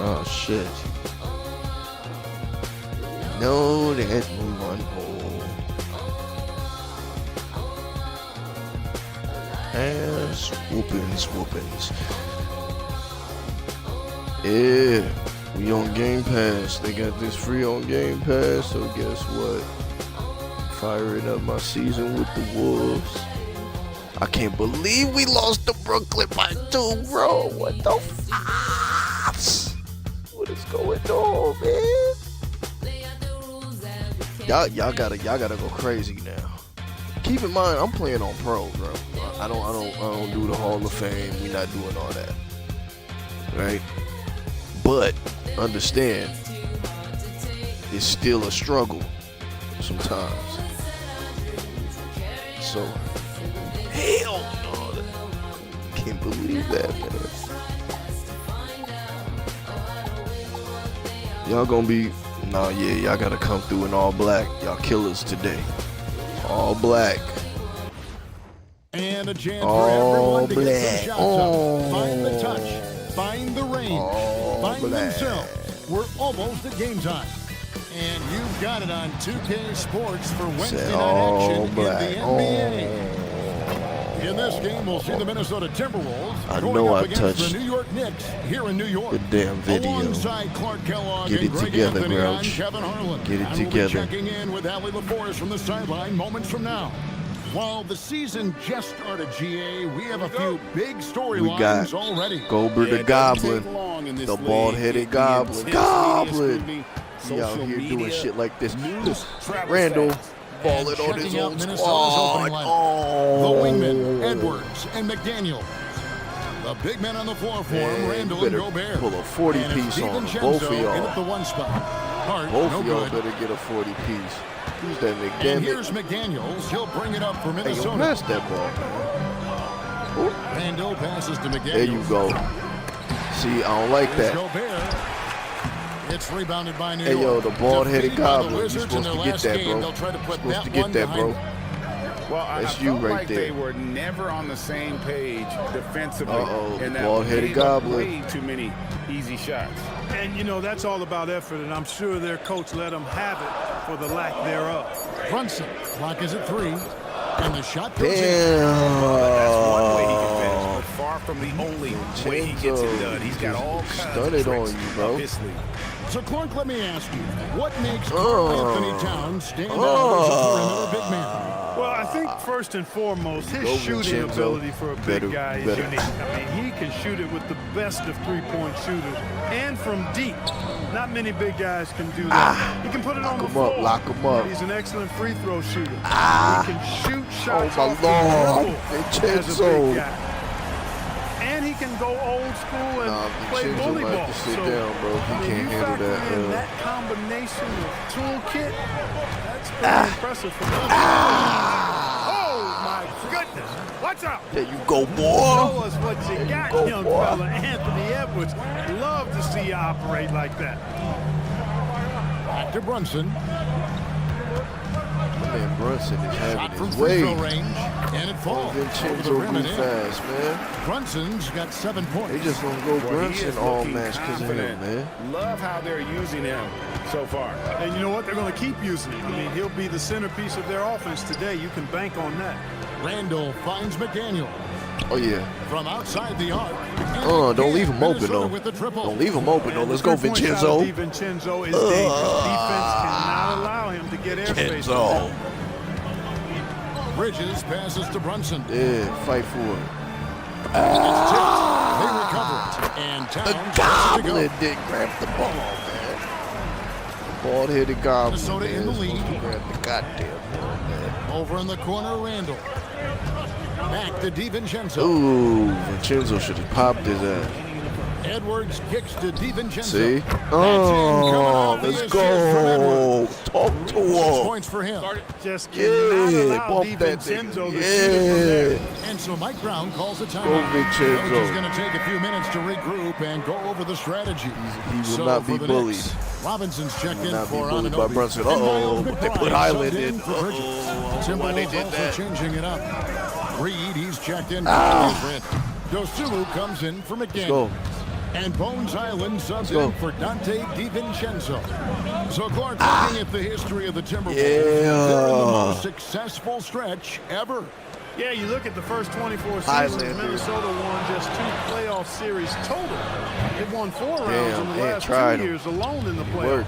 Oh shit. No, there's no one hole. Ass whoopins. Yeah, we on Game Pass. They got this free on Game Pass, so guess what? Firing up my season with the Wolves. I can't believe we lost to Brooklyn by 2, bro. What the fuck? What is going on, man? Y'all gotta go crazy now. Keep in mind, I'm playing on Pro, bro. I don't do the Hall of Fame. We not doing all that, right? But understand, it's still a struggle sometimes. So, hell no, can't believe that, man. Y'all gonna be, nah, yeah, y'all gotta come through in all black. Y'all killers today. All black. And a chance all for everyone to get some shots up. Find the touch, find the range, find themselves. We're almost at game time. And you've got it on 2K Sports for Wednesday night action in the NBA. In this game, we'll see the Minnesota Timberwolves going up against the New York Knicks here in New York. The damn video. Alongside Clark Kellogg Get it and Greg together, Anthony Grouch. on Kevin Harlan. Get it And together. we'll be checking in with Allie LaForest from the sideline moments from now. While the season just started, GA, we have a few big storylines already. Goldberg the Goblin, the bald-headed Goblin. He out here doing shit like this. Randall balling on his own squad. The wingmen, Edwards and McDaniel. The big men on the floor for him, Randall and Gobert. Pull a 40-piece on both of y'all. At the one spot. Hart, both no of y'all good. better get a 40-piece. Who's that McDaniel? And here's McDaniels. He'll bring it up for Minnesota. Hey, pass that ball, man. Randall passes to McDaniels. There you go. See, I don't like that. Gobert. It's rebounded by New York. Hey, yo, the bald-headed Goblin. You're supposed to get that, bro. You're supposed to get that, bro. Well, that's I you felt right like there. They were never on the same page defensively. The bald-headed Goblin. Way too many easy shots. And, you know, that's all about effort, and I'm sure their coach let them have it for the lack thereof. Brunson, clock is at 3, and the shot goes in. That's one way he can finish, but far from the only way he gets it done. He's got all kinds of tricks on you, bro. up his sleeve. So, Clark, let me ask you, what makes Anthony Towns stand out as a perimeter big man? Well, I think first and foremost, his shooting ability for a big guy is unique. I mean, he can shoot it with the best of three-point shooters and from deep. Not many big guys can do that. He can put it on the floor. Lock him up. He's an excellent free throw shooter. He can shoot shots off the dribble as a big guy. And he can go old school and play bully ball. Sit down, bro. He can't handle that. That combination of toolkit, that's pretty impressive for him. Oh my goodness! Watch out! There you go, boy. Show us what you got, young fella. Anthony Edwards. Love to see you operate like that. Back to Brunson. Man, Brunson is having Shot from his free way. throw range, and it falls. Vincenzo be fast, man. Brunson's got 7 points. They just gonna go Brunson all match because of him, man. Love how they're using him so far. And you know what? They're going to keep using him. I mean, he'll be the centerpiece of their offense today. You can bank on that. Randall finds McDaniel. Oh, yeah. From outside the arc. Don't leave him open, though. Don't leave him open, though. Let's go, Vincenzo. Vincenzo is dangerous. Defense cannot allow him to get airspace. Bridges passes to Brunson. Yeah, fight for it. It's tipped. They recover it. And Towns The Goblin did grab the ball, man. Bald-headed Goblin. Minnesota in the lead. Grab the goddamn ball, man. Over in the corner, Randall. Back to DiVincenzo. Ooh, Vincenzo should have popped his ass. Edwards kicks to DiVincenzo. See? Oh, let's go. Talk to 6 him. points for him. Just cannot allow bump that DiVincenzo thing. to shoot it from there. And so Mike Brown calls a timeout. Go, Vincenzo. Coach is going to take a few minutes to regroup and go over the strategy. He will not be bullied. Knicks, Robinson's checked in Not be for bullied by Anunoby. Brunson. And Miles They McBride put Highland subbed in. for Bridges. Why they Timberwolves did also that? changing it up. Reed, he's checked in. Dosulu comes in for Let's McDaniel. go. And Bones Island subs in for Dante DiVincenzo. So, Clark, looking at the history of the Timberwolves, they're in the most successful stretch ever. Yeah, you look at the first 24 seasons, Minnesota won just 2 playoff series total. They've won 4 rounds in the last 2 years alone in the playoffs.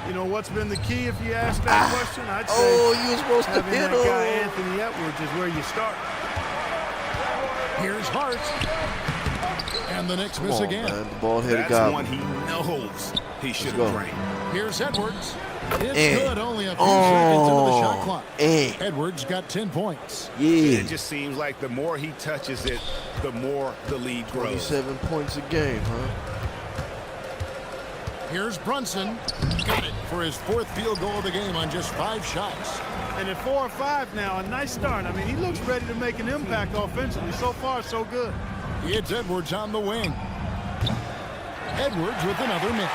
You know what's been the key if you ask that question? I'd say you were supposed to having hit that guy Anthony Edwards is where you start. Here's Hart. And the Knicks miss again. Man, the bald-headed guy. That's one he knows he should have drained. Here's Edwards. It's good, only a few seconds into the shot clock. Edwards got 10 points. Yeah. It just seems like the more he touches it, the more the lead grows. 27 points a game, huh? Here's Brunson. Got it for his 4th field goal of the game on just 5 shots. And at 4 or 5 now, a nice start. I mean, he looks ready to make an impact offensively. So far, so good. It's Edwards on the wing. Edwards with another miss.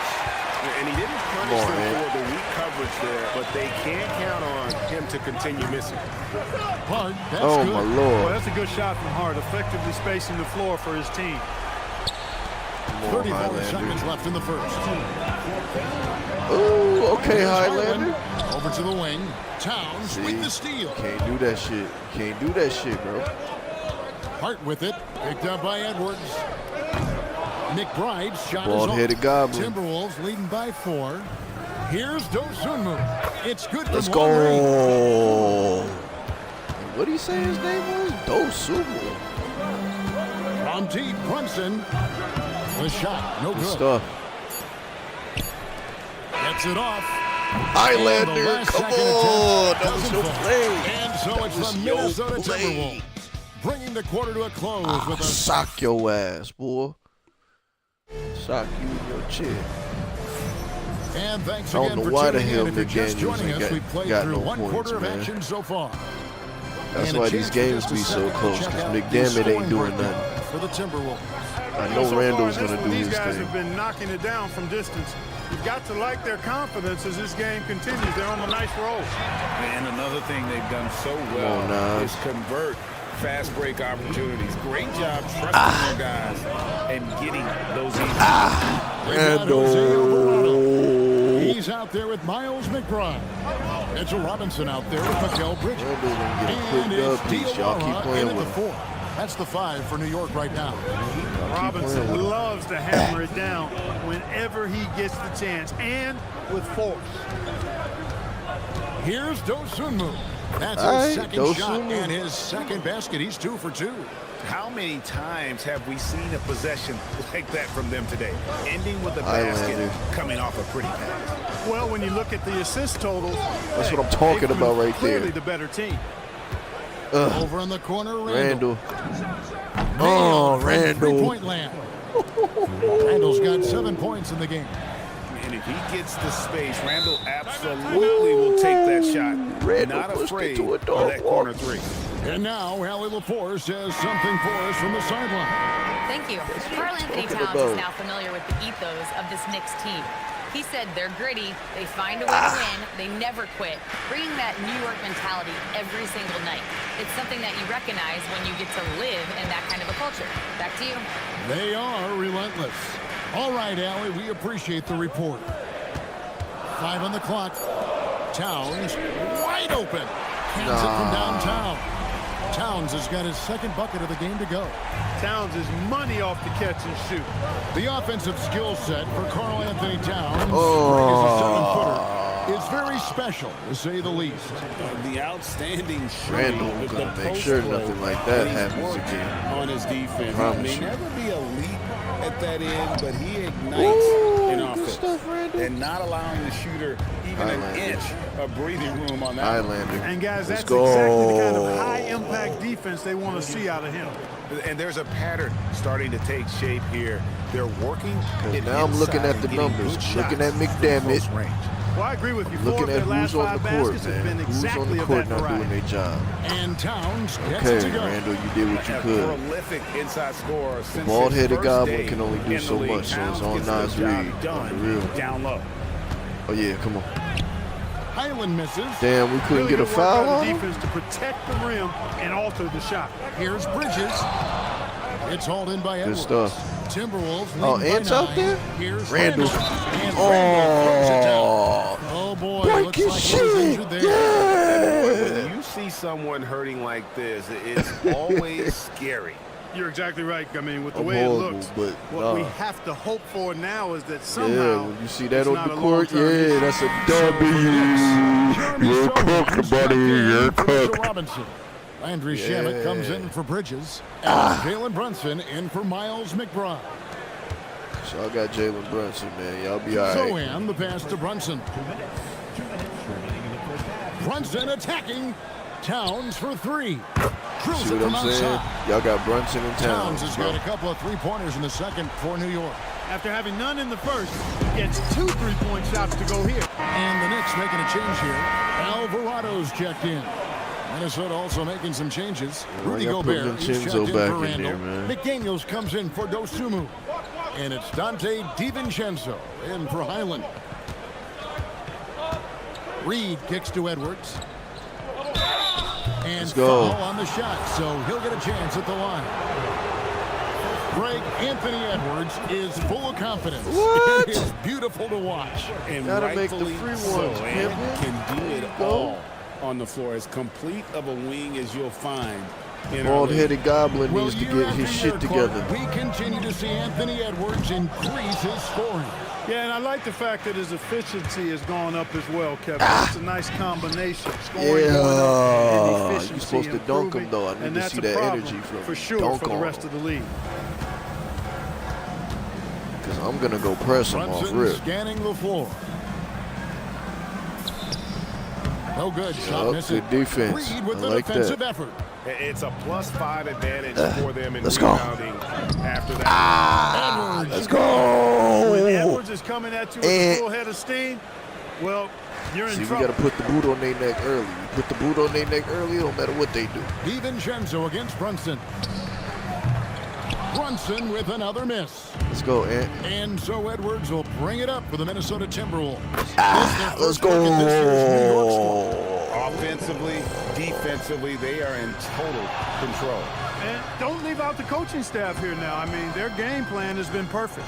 And he didn't punish them for the weak coverage there, but they can't count on him to continue missing. Hart, that's good. My Lord. Well, that's a good shot from Hart, effectively spacing the floor for his team. 34 seconds left in the first. Ooh, okay, Highlander. Over to the wing. Towns with the steal. Can't do that shit. Can't do that shit, bro. Hart with it. Picked up by Edwards. McBride's shot is Bald-headed goblin. Timberwolves leading by 4. Here's Dosunmu. It's good. Let's go. What did he say his name was? Dosunmu. From deep, Brunson. The shot, no good. Stuff. Gets it off. Highlander, come on. That was no play. And so it's the Minnesota Timberwolves bringing the quarter to a close with a sock your ass, boy. Sock you in your chin. And thanks again for tuning in. I don't know why the hell McDaniels we played through no 1 points, quarter of man. action so far. That's why these games be so close, because McDermott ain't doing nothing. For the Timberwolves. I know so Randall's far, going to do his these guys thing. have been knocking it down from distance. You've got to like their confidence as this game continues. They're on a nice roll. And another thing they've done so well is convert fast break opportunities. Great job trusting their guys and getting those Randall. He's out there with Miles McBride. Mitchell Robinson out there with Mikal Bridges. And it's y'all keep playing with him. That's the 5 for New York right now. Robinson loves to hammer it down whenever he gets the chance and with force. Here's Dosunmu. That's his second shot and his second basket. He's 2 for 2. How many times have we seen a possession like that from them today? Ending with a basket, coming off a pretty pass. Well, when you look at the assist totals, that's what I'm talking about right there. Clearly the better team. Over in the corner, Randall. Randall. 3-point land. Randall's got 7 points in the game. And if he gets the space, Randall absolutely will take that shot. Not afraid of that corner 3. And now, Allie LaForce has something for us from the sideline. Thank you. Karl Anthony Towns is now familiar with the ethos of this Knicks team. He said they're gritty, they find a way to win, they never quit, bringing that New York mentality every single night. It's something that you recognize when you get to live in that kind of a culture. Back to you. They are relentless. All right, Allie, we appreciate the report. 5 on the clock. Towns wide open. Hands it from downtown. Towns has got his second bucket of the game to go. Towns is money off the catch and shoot. The offensive skill set for Karl Anthony Towns as a 7-footer is very special, to say the least. The outstanding Randall gonna make sure nothing like that happens again. On his defense, he may never be elite at that end, but he ignites in offense and not allowing the shooter even an inch of breathing room on that. Highlander. And guys, that's exactly the kind of high-impact defense they want to see out of him. And there's a pattern starting to take shape here. They're working. Now I'm looking at the numbers, looking at McDermott. Well, I agree with you. Looking at who's on the court, man. Who's on the court not doing their job. And Towns gets okay, it to go. Randall, you did what you could. Prolific inside scorer. The bald-headed goblin can only do so much, so it's on Nas Reed. On the real. Down low. Oh, yeah, come on. Highland misses. Damn, we couldn't get a foul on him? Defense to protect the rim and alter the shot. Here's Bridges. It's hauled in by Edwards. Good stuff. Timberwolves lead Oh, by Ant's 9. out there? Here's Randall. And Randall throws it down. Oh, boy. Break Looks his like he was shit. injured there. Yeah. When you see someone hurting like this, it's always scary. You're exactly right. I mean, with the I'm way horrible, it looks, but what we nah. have to hope for now is that Yeah, somehow when you see that it's on not the a court, long-term yeah, issue. that's a W. You're cooked, buddy. You're cooked. Robinson. Landry Shamet comes in for Bridges. And Jalen Brunson in for Miles McBride. So I got Jalen Brunson, man. Y'all be all right. Zohan, the pass to Brunson. Brunson attacking. Towns for 3. Drills See it what from I'm saying? outside. Y'all got Brunson and Towns Towns, has bro. got a couple of three-pointers in the second for New York. After having none in the first, gets 2 3-point shots to go here. And the Knicks making a change here. Alvarado's checked in. Minnesota also making some changes. Rudy y'all put Gobert is checked Vincenzo in back for in there, Randall. man. McDaniels comes in for Dosunmu. And it's Dante DiVincenzo in for Highland. Reed kicks to Edwards. And Let's go. foul on the shot, so he'll get a chance at the line. Greg Anthony Edwards is full of confidence. What? It is beautiful to watch. And Gotta make the rightfully free so, ones, and Pimpin'. can do it Go. all on the floor. As complete of a wing as you'll find in our league. Bald-headed Goblin needs to year get after his year, shit Clark, together. we continue to see Anthony Edwards increase his scoring. Yeah, and I like the fact that his efficiency has gone up as well, Kevin. It's a nice combination. Scoring going up and Yeah, efficiency you're supposed to dunk him, improving, though. I need and to that's see a that problem energy from for sure dunk for the on rest him. of the league. Because I'm going to go press him off Brunson rip. scanning the floor. No good. Shot Yup, missing. good defense. Reed with I the like defensive that. effort. It's a +5 advantage for them in let's go. rebounding after that. Edwards. Let's go. When Edwards is coming at you with a full head of steam, well, you're in See, we trouble. got to put the boot on their neck early. We put the boot on their neck early, no matter what they do. DiVincenzo against Brunson. Brunson with another miss. Let's go, Ant. And so Edwards will bring it up for the Minnesota Timberwolves. Let's go. Offensively, defensively, they are in total control. And don't leave out the coaching staff here now. I mean, their game plan has been perfect.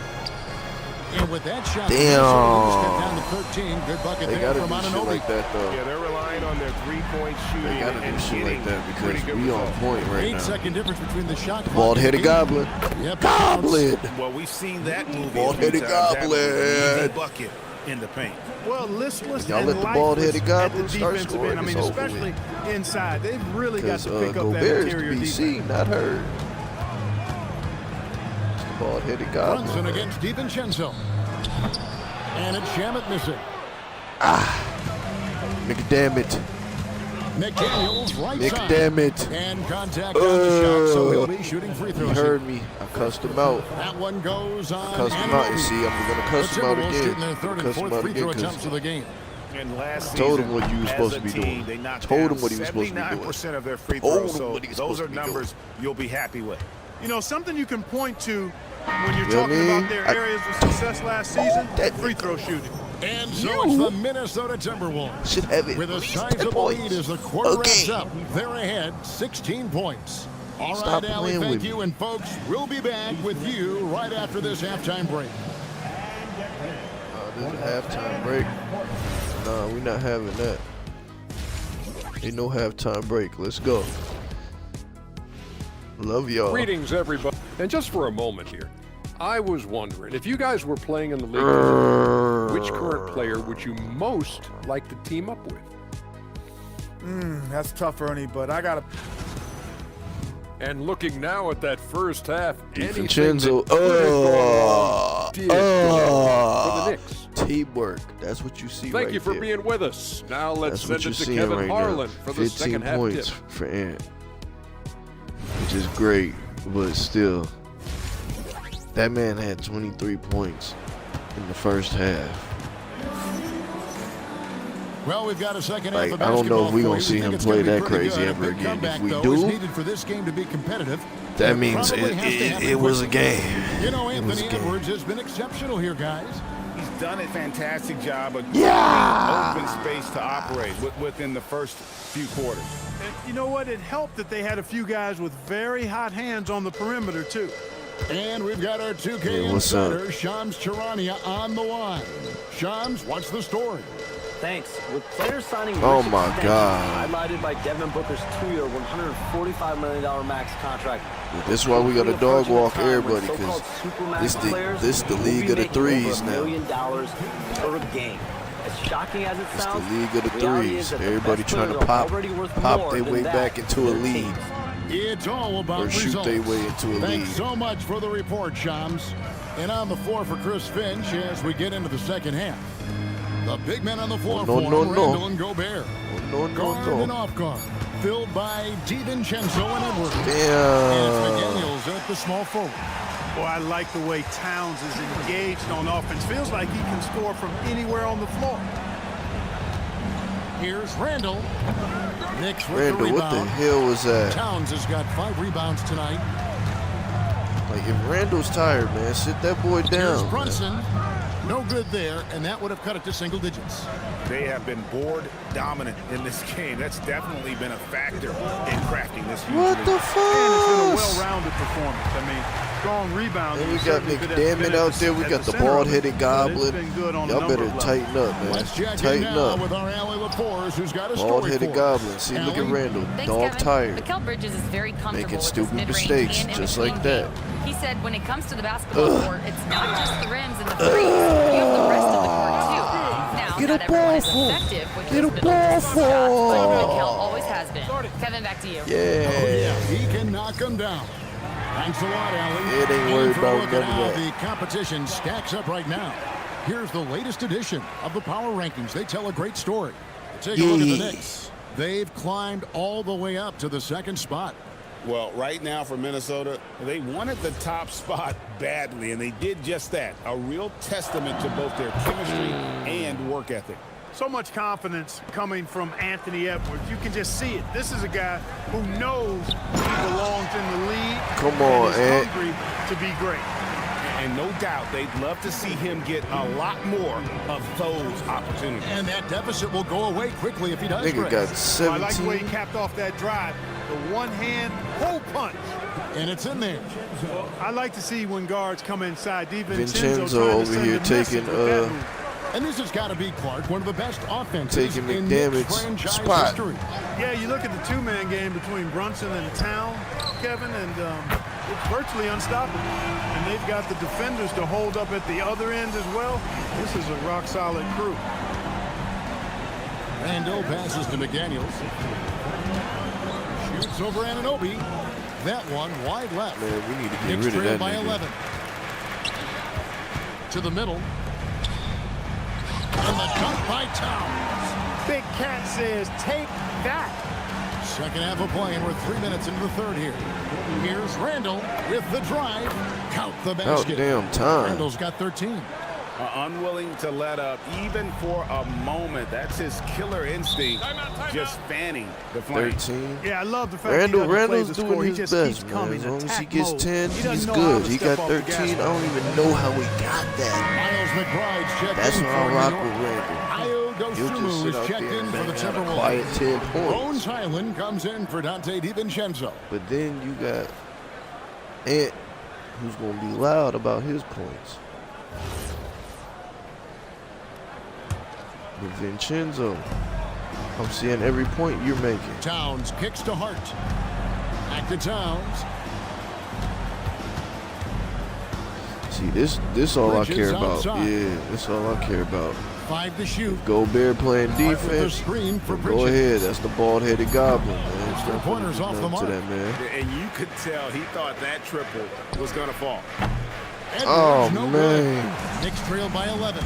And with that shot, Damn. Minnesota down to 13. Good bucket They there got to from do shit Anunoby. like that, though. Yeah, they're relying on their three-point shooting They got to and do shit getting like that pretty because good we on results. point right now. 8-second difference between the shot clock. Bald-headed and Goblin. Yep, Goblin. Well, we've seen that movie a few Bald-headed times. That was an Goblin. easy bucket in the paint. Well, listless Y'all and let the lifeless bald-headed at Goblin the start defensive scoring, end. I mean, it's over especially inside. They've really got Because to pick up that Gobert is interior to be defense. seen, not heard. It's the bald-headed Goblin. Brunson against DiVincenzo. And it's Shamet missing. McDammit. McDaniels right side. McDammit. And contact on the shot, so he'll be shooting free He throws. heard me. I cussed him out. That one goes on. Cussed him out. You Anunoby. see, I'm going to The cuss him out Timberwolves again. shooting their I'm third gonna and cuss him fourth out free again throw 'cause attempts of the game. And last told season, him what you was as supposed a to be team, doing. They knocked Told him down what he was supposed to be doing. 79% of their free Told throws, him so what he was those supposed are to be doing. numbers you'll be happy with. You know, something you can point to when you're You know what I talking mean? about their areas of success last season, That free throw shooting. And so it's the Minnesota Timberwolves. Should have it. With a At least 10 sizable lead points. as the quarter wraps Okay. up. They're ahead 16 points. All Stop right, Allie, playing thank with you. me. And folks, we'll be back with you right after this halftime break. There's a halftime break. Nah, we not having that. Ain't no halftime break. Let's go. Love y'all. Greetings, everybody. And just for a moment here, I was wondering, if you guys were playing in the league, which current player would you most like to team up with? That's tough, Ernie, but I got to... And looking now at that first half, anything DiVincenzo. that could have gone wrong did go wrong for the Knicks. Teamwork. That's what you see right Thank you for there. being with us. Now let's That's what send you're it to seeing Kevin right Harlan now. for the 15 second half points tip. for Ant. Which is great, but still. That man had 23 points in the first half. Well, we've got a second Like, half of I don't know basketball if we for gonna you. see We think him it's play gonna be that pretty crazy good. A ever big again. comeback, If we though, do, is needed for this game to be competitive. that It means probably has to happen it was a quickly. game. You know, It was a Anthony game. Edwards has been exceptional here, guys. He's done a fantastic job of Yeah! open space to operate within the first few quarters. And you know what? It helped that they had a few guys with very hot hands on the perimeter, too. And we've got our 2K insider, Shams Charania, on the line. Shams, what's the story? Thanks. With players signing Oh my God. highlighted by Devin Booker's 2-year, $145 million max contract. This is why we got to dog walk everybody, because this the league of the threes now. $1 million per game. As shocking as it sounds, it's the league of the threes. Everybody trying to pop their way back into a lead. It's all about or shoot results. their way into a lead. Thanks so much for the report, Shams. And on the floor for Chris Finch as we get into the second half. The big men on the floor for Randall and Gobert. Guard and off guard. Filled by DiVincenzo and Edwards. Damn. And it's McDaniels at the small forward. Boy, I like the way Towns is engaged on offense. Feels like he can score from anywhere on the floor. Here's Randall. Knicks with Randall, the rebound. what the hell was that? Towns has got 5 rebounds tonight. Like, if Randall's tired, man, sit that boy down. Here's Brunson. No good there, and that would have cut it to single digits. They have been board dominant in this game. That's definitely been a factor in crafting this huge What lead. the And it's been a fuck? well-rounded performance. I mean, strong rebound. And we got McDermott out there. We got the bald-headed goblin. Y'all better tighten up, man. Let's check in Tighten now up. with our Allie LaForce, who's got a story Bald-headed for goblin. us. See, look at Allie? Randall. Thanks, Dog Kevin. tired. Mikal Bridges is very comfortable Making with stupid his mid-range mistakes, and just in-between like that. game. He said when it comes to the basketball court, it's not just the rims and the threes. You have the rest of the court, too. Now, Get not a everyone ball is for. effective with Get a those ball middle-distance shots, but for. Mikal always has been. Kevin, back to you. Yeah. Oh, yeah, he can knock them down. Thanks a lot, Allie. It ain't And worried for about a look at none of how that. the competition stacks up right now. Here's the latest edition of the Power Rankings. They tell a great story. Take a look at the Knicks. They've climbed all the way up to the second spot. Well, right now for Minnesota, they wanted the top spot badly, and they did just that. A real testament to both their chemistry and work ethic. So much confidence coming from Anthony Edwards. You can just see it. This is a guy who knows he belongs in the league. Come on, and is Ant. hungry to be great. And no doubt they'd love to see him get a lot more of those opportunities. And that deficit will go away quickly if he does Nigga great. got I like the way he 17. capped off that drive. The one-hand hole punch. And it's in there. Well, I like to see when guards come inside. Vincenzo trying to over send here a message taking, with that move. And this has got to be, Clark, one of the best offenses Taking in McDermott's Knicks franchise spot. history. Yeah, you look at the two-man game between Brunson and Town, Kevin, and it's virtually unstoppable. And they've got the defenders to hold up at the other end as well. This is a rock-solid crew. Randall passes to McDaniels. Shoots over Anunoby. That one wide left. Man, we need to get Knicks rid of trail that by nigga. 11. To the middle. And the dunk by Towns. Big Cat says, take that. Second half of play, and we're 3 minutes into the third here. Here's Randall with the drive. Count the basket. damn time. Randall's got 13. Unwilling to let up even for a moment. That's his killer instinct, just fanning the flame. 13. Yeah, I love the fact he doesn't play Randall's the score. doing He his just best, keeps man. coming. As long as he Attack gets mode. 10, He doesn't he's know how good. to He step got off the 13. gas I don't even know how he got that. Miles McBride's checked That's in why for I rock New with York. Randall. Ayo He'll just Dosunmu sit is out checked there in and for the bang out a Timberwolves. quiet 10 points. Bones Highland comes in for Dante DiVincenzo. But then you got Ant, who's going to be loud about his points. But Vincenzo, I'm seeing every point you're making. Towns kicks to Hart. Back to Towns. See, this all I Bridges care about. outside. Yeah, this all I care about. 5 to shoot. Gobert playing Hart with the defense. screen for Go Bridges. ahead. That's the bald-headed goblin, man. Extra pointers off the To mark. that, man. And you could tell he thought that triple was going to fall. Edwards, Oh, no man. good. Knicks trail by 11.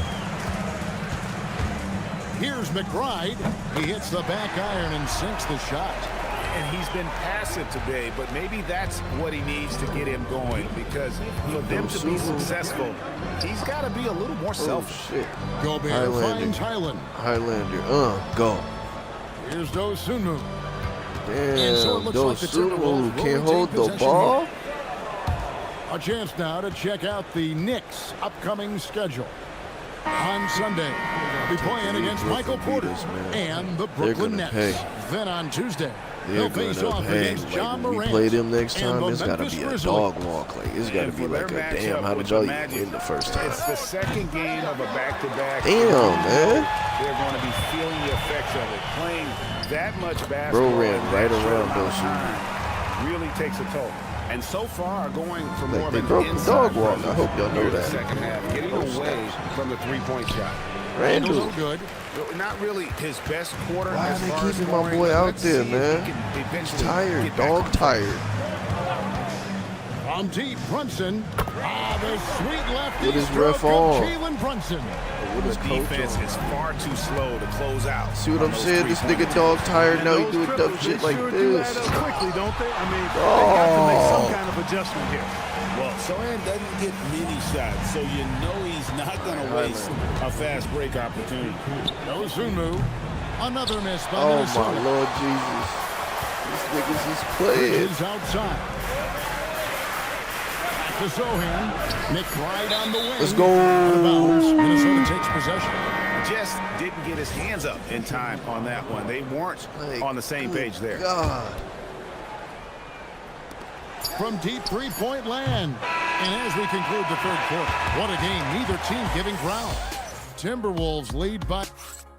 Here's McBride. He hits the back iron and sinks the shot. And he's been passive today, but maybe that's what he needs to get him going, because for them to be successful, he's got to be a little more Oh, selfish. shit. Gobert Highlander. finds Highland. Highlander. Go. Here's Dosunmu. Damn, And so it looks like the Timberwolves will can't retain hold the possession ball. here. A chance now to check out the Knicks' upcoming schedule. On Sunday, they'll be playing against Michael Porter and the Brooklyn Nets. Then on Tuesday, they'll face off against John When we Morant. play them next time, and it's the got to Memphis be a Grizzlies. dog walk. Like, it's got to be like a damn, how did y'all even win the first time? It's the second game of a back-to-back. Damn, man. They're going to be feeling the effects of it. Playing that much basketball. Bro ran right around those shooters. Really takes a toll. And so far, going for more Like, of they an broke the inside dog walk. I presence hope y'all know here in the that. second half, getting away from the three-point shot. Randall. No good. Not really his best quarter. Why as are they far as keeping my scoring. boy out Let's there, see if he man? can He's eventually tired, get back dog on tired. From deep, Brunson. The sweet lefty. What is stroke ref of on? Jalen Brunson. What is The coach defense on? is far too slow to close out. See what on I'm those saying? This three-point nigga dog tired now. He Those doing triples, dumb shit they like sure do this. add up quickly, don't they? I mean, they got to make some kind of adjustment here. Well, Sohan doesn't get many shots, so you know he's not going to waste a fast break opportunity. Dosunmu. Another miss by Oh Minnesota. my Lord Jesus. These niggas is playing. Bridges outside. Back to Sohan. McBride on the wing. Let's go. Out of bounds. Minnesota takes possession. Just didn't get his hands up in time on that one. They weren't Like, on the same page there. God. From deep three-point land. And as we conclude the third quarter, what a game. Neither team giving ground. Timberwolves lead by...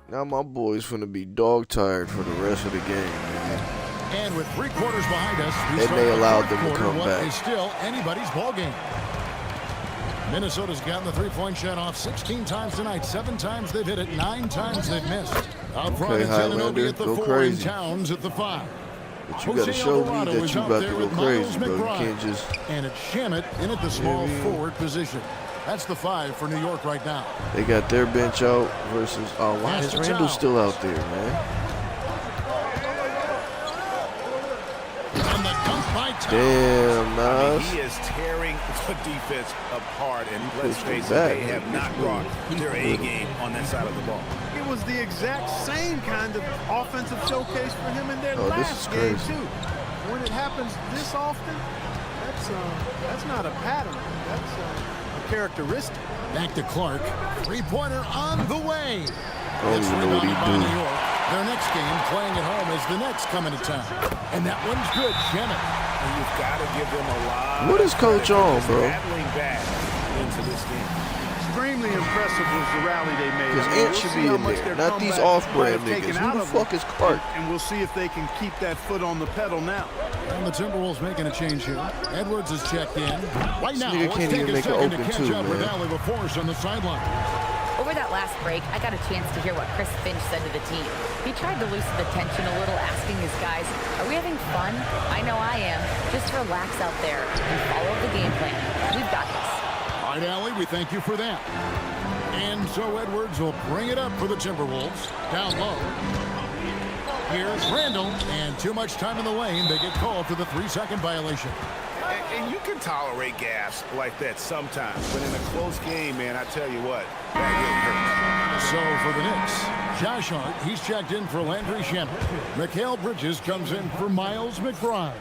Now my boy's finna be dog tired for the rest of the game, man. And with 3 quarters behind us, we And start they the allowed fourth them to quarter, come what back. is still anybody's ball game. Minnesota's gotten the three-point shot off 16 times tonight. 7 times they've hit it, 9 times they've missed. Out front, Okay, it's Anunoby at the Highlander, go 4 and crazy. Towns at the 5. But you gotta show me Alvarado that is you out about to there go with Miles crazy, bro. You McBride. can't just... And it's Shamet in at the small forward position. That's the 5 for New York right now. They got their bench out versus... Oh, why Pass is to Randall Towns. still out there, man? And the dunk by Towns. Damn, Nas. He is tearing the defense apart, and let's Push face it, back. they have not brought their A game on that side of the ball. It was the exact same kind of offensive showcase for him in their Oh, this last is game, crazy. too. When it happens this often, that's not a pattern. That's a characteristic. Back to Clark. Three-pointer on the way. I don't It's even know what he rebounded by New do. York. Their next game playing at home as the Nets coming to town. And that one's good. Shamet. And you've got to give them a lot. What is of Coach credit for on, just bro? battling back into this game. Extremely impressive was the rally they made. Because I mean, Ant we'll should see be how in much there, their not these comeback off-brand might have taken niggas. out Who the of them. fuck is Clark? And we'll see if they can keep that foot on the pedal now. And the Timberwolves making a change here. Edwards is checked in. Right now, nigga let's can't take even a make an second to open catch two, up with man. Allie LaForce on the sideline. Over that last break, I got a chance to hear what Chris Finch said to the team. He tried to loosen the tension a little, asking his guys, are we having fun? I know I am. Just relax out there and follow the game plan. We've got this. All right, Allie, we thank you for that. And so Edwards will bring it up for the Timberwolves. Down low. Here's Randall. And too much time in the lane. They get called for the 3-second violation. And you can tolerate gaffes like that sometimes, but in a close game, man, I tell you what, that So for the Knicks, Josh Hart, he's checked in for Landry Shamet. Mikal Bridges comes in for Miles McBride.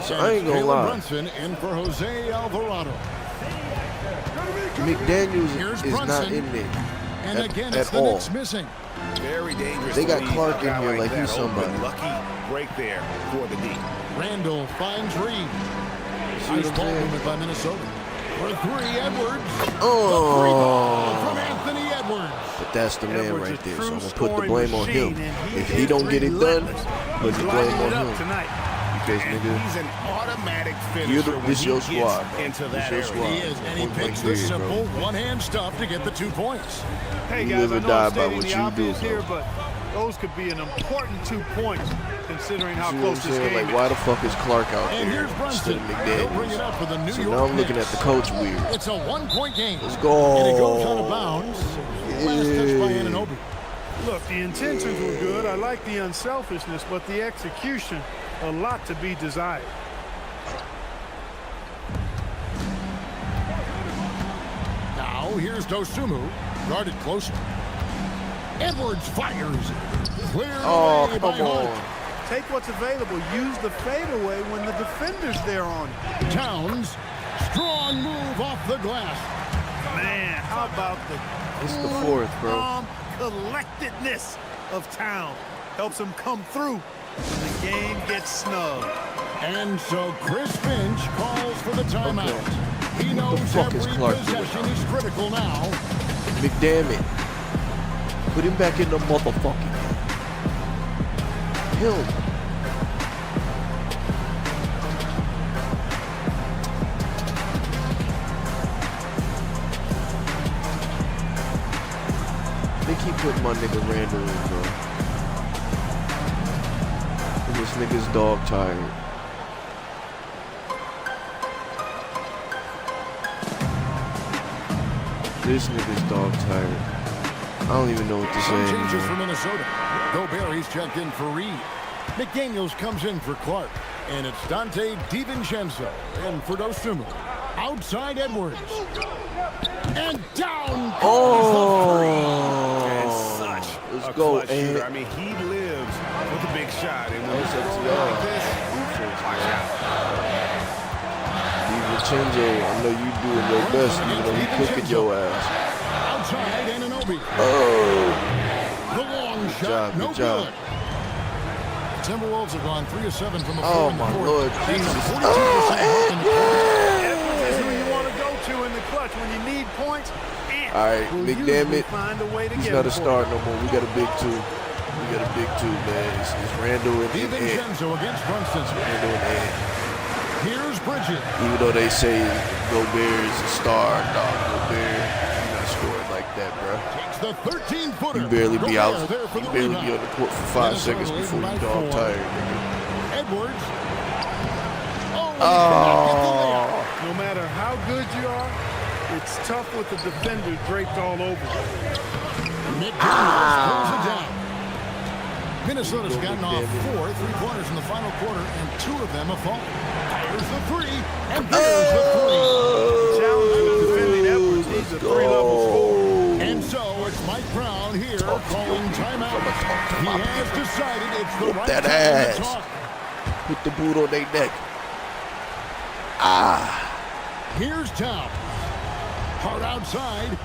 So I ain't gonna Jalen lie. Brunson in for Jose Alvarado. McDaniels is not Brunson. in there And again, at it's the all. Knicks missing. very dangerous. They to got leave Clark a in guy here like that he's open. somebody. Lucky break there for the D. Randall finds Reed. See Nice what I'm ball saying? movement by Minnesota. For 3, Edwards. Oh. The free ball from Anthony Edwards. But that's the man Edwards, right a there. true So I'm going to put the scoring blame on machine, him. and If is he don't get it done, relentless. put the He's blame lighting it on up him. tonight. Because, And nigga, he's an automatic you're finisher the, when this he your gets squad, bro. into This that your area. squad. He is, and he Point blank picks the period, bro. simple one-hand stuff to get the 2 points. Hey, You guys, live I or know die I'm by stating what the you do, obvious bro. here, but those could be an important 2 points considering how See what I'm close this saying? game Like, is. why the fuck is Clark out And there here's instead Brunson. of He'll bring it McDaniels? up for the New So York now I'm looking at Knicks. the coach weird. It's a 1-point game. Let's go. And it goes out of bounds. Last touch by Anunoby. Look, the intentions were good. I like the unselfishness, but the execution, a lot to be desired. Now here's Dosunmu, guarded closer. Edwards fires. Cleared Oh, away by come Hart. on. Take what's available. Use the fadeaway when the defender's there on you. Towns, strong move off the glass. Man, how about It's the fourth, bro. calm collectedness of Town helps him come through when the game gets snug. And so Chris Finch calls for the timeout. Okay. He knows fuck is every Clark doing possession now? is critical now. McDermott. Put him back in the motherfucking hill. They keep putting my nigga Randall in, bro. And this nigga's dog tired. This nigga's dog tired. I don't even know what to say Some changes for anymore. Minnesota. Gobert, he's checked in for Reed. McDaniels comes in for Clark. And it's Dante DiVincenzo in for Dosunmu. Outside Edwards. And down goes the three. And such Let's a go, clutch shooter. Ed. I mean, he lives with a big shot. And when That was you up to throw it y'all. like this, watch out. DiVincenzo, I know you doing your best, even though he cooking your ass. Outside Anunoby. Oh, The long good shot, job, no good job. good. Timberwolves have gone 3 of 7 from the Oh, floor in the my fourth. Lord That's a Jesus. 42% Oh, mark in the quarter. Edwards is who you want to go to in the clutch when you need points. And all right, will McDermott. usually find a way to He's get not a it for star you. no more. We got a big two. We got a big two, man. It's Randall and Ed. DiVincenzo against Brunson. Randall and Ed. Here's Bridges. Even though they say Gobert is a star, dog, Gobert, he's not scoring like that, bro. Takes the 13-footer. You barely be out. Gobert there for You the barely be rebound. on the court for 5 Minnesota seconds leading before by you dog 4. tired, nigga. Edwards. Oh, he cannot get the layup. No matter how good you are, it's tough with the defender draped all over you. McDaniels pulls it down. Minnesota's gotten off 4 3-pointers in the final quarter, and 2 of them have fallen. Here's the 3, and here's the 3. Challenge with defending Edwards needs a 3-level score. And so it's Mike Brown here calling timeout. He has decided it's the right that time ass. to talk. Put the boot on their neck. Here's Town. Hard outside.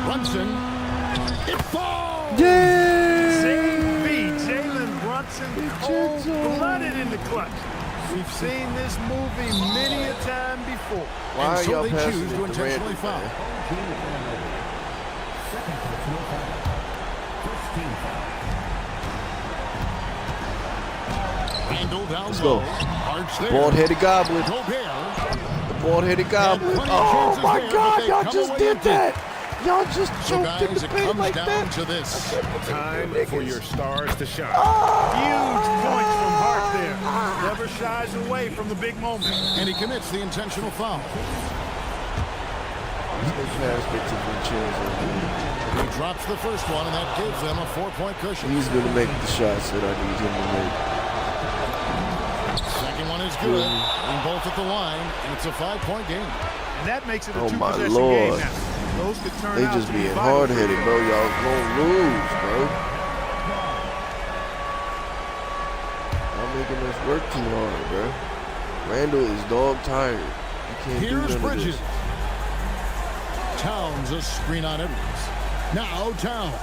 Brunson. It falls. Same beat, Jalen Brunson, cold-blooded in the clutch. We've seen this movie many a time before. Why And are so y'all they passing choose it to to intentionally Randall, foul. man? Randall down Let's low. go. Arch there. Bald-headed goblin. Gobert. The bald-headed goblin. plenty of Oh chances my there, but God! they Y'all come just away did empty. that. Y'all just So choked in guys, the it paint comes like down that. to this. Time for your stars to shine. Huge points from Hart there. Never shies away from the big moment. And he commits the intentional foul. They passed it to Vincenzo. He drops the first one, and that gives them a 4-point cushion. He's gonna make the shots that I need him to make. Second one is good. And both at the line, and it's a 5-point game. And that makes it a Oh, my two-possession Lord. game now. Those could turn They out just to be being vital. hard-headed, bro. Y'all gonna lose, bro. Y'all making us work too hard, bro. Randall is dog tired. You can't Here's do none of Bridges. this. Towns a screen on Edwards. Now Towns.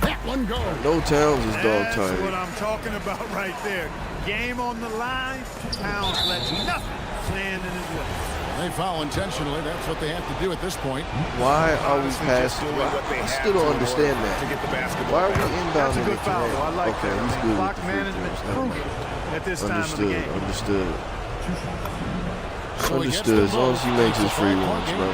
That one goes. No Towns is dog That's what tired. I'm talking about right there. Game on the line, Towns lets nothing stand in his way. They foul intentionally. That's what they have to do at this point. Why are we Honestly, just passing? doing what they I have still to don't in understand order that. to get the basketball Why are we back. inbounding That's a good it foul, though. I like Okay, that. he's I mean, good with clock the free management throws. Never mind. crucial at this time of the Understood, game. understood. So he gets Understood. the As long as he ball. makes It's his a free 5-point ones, game. bro.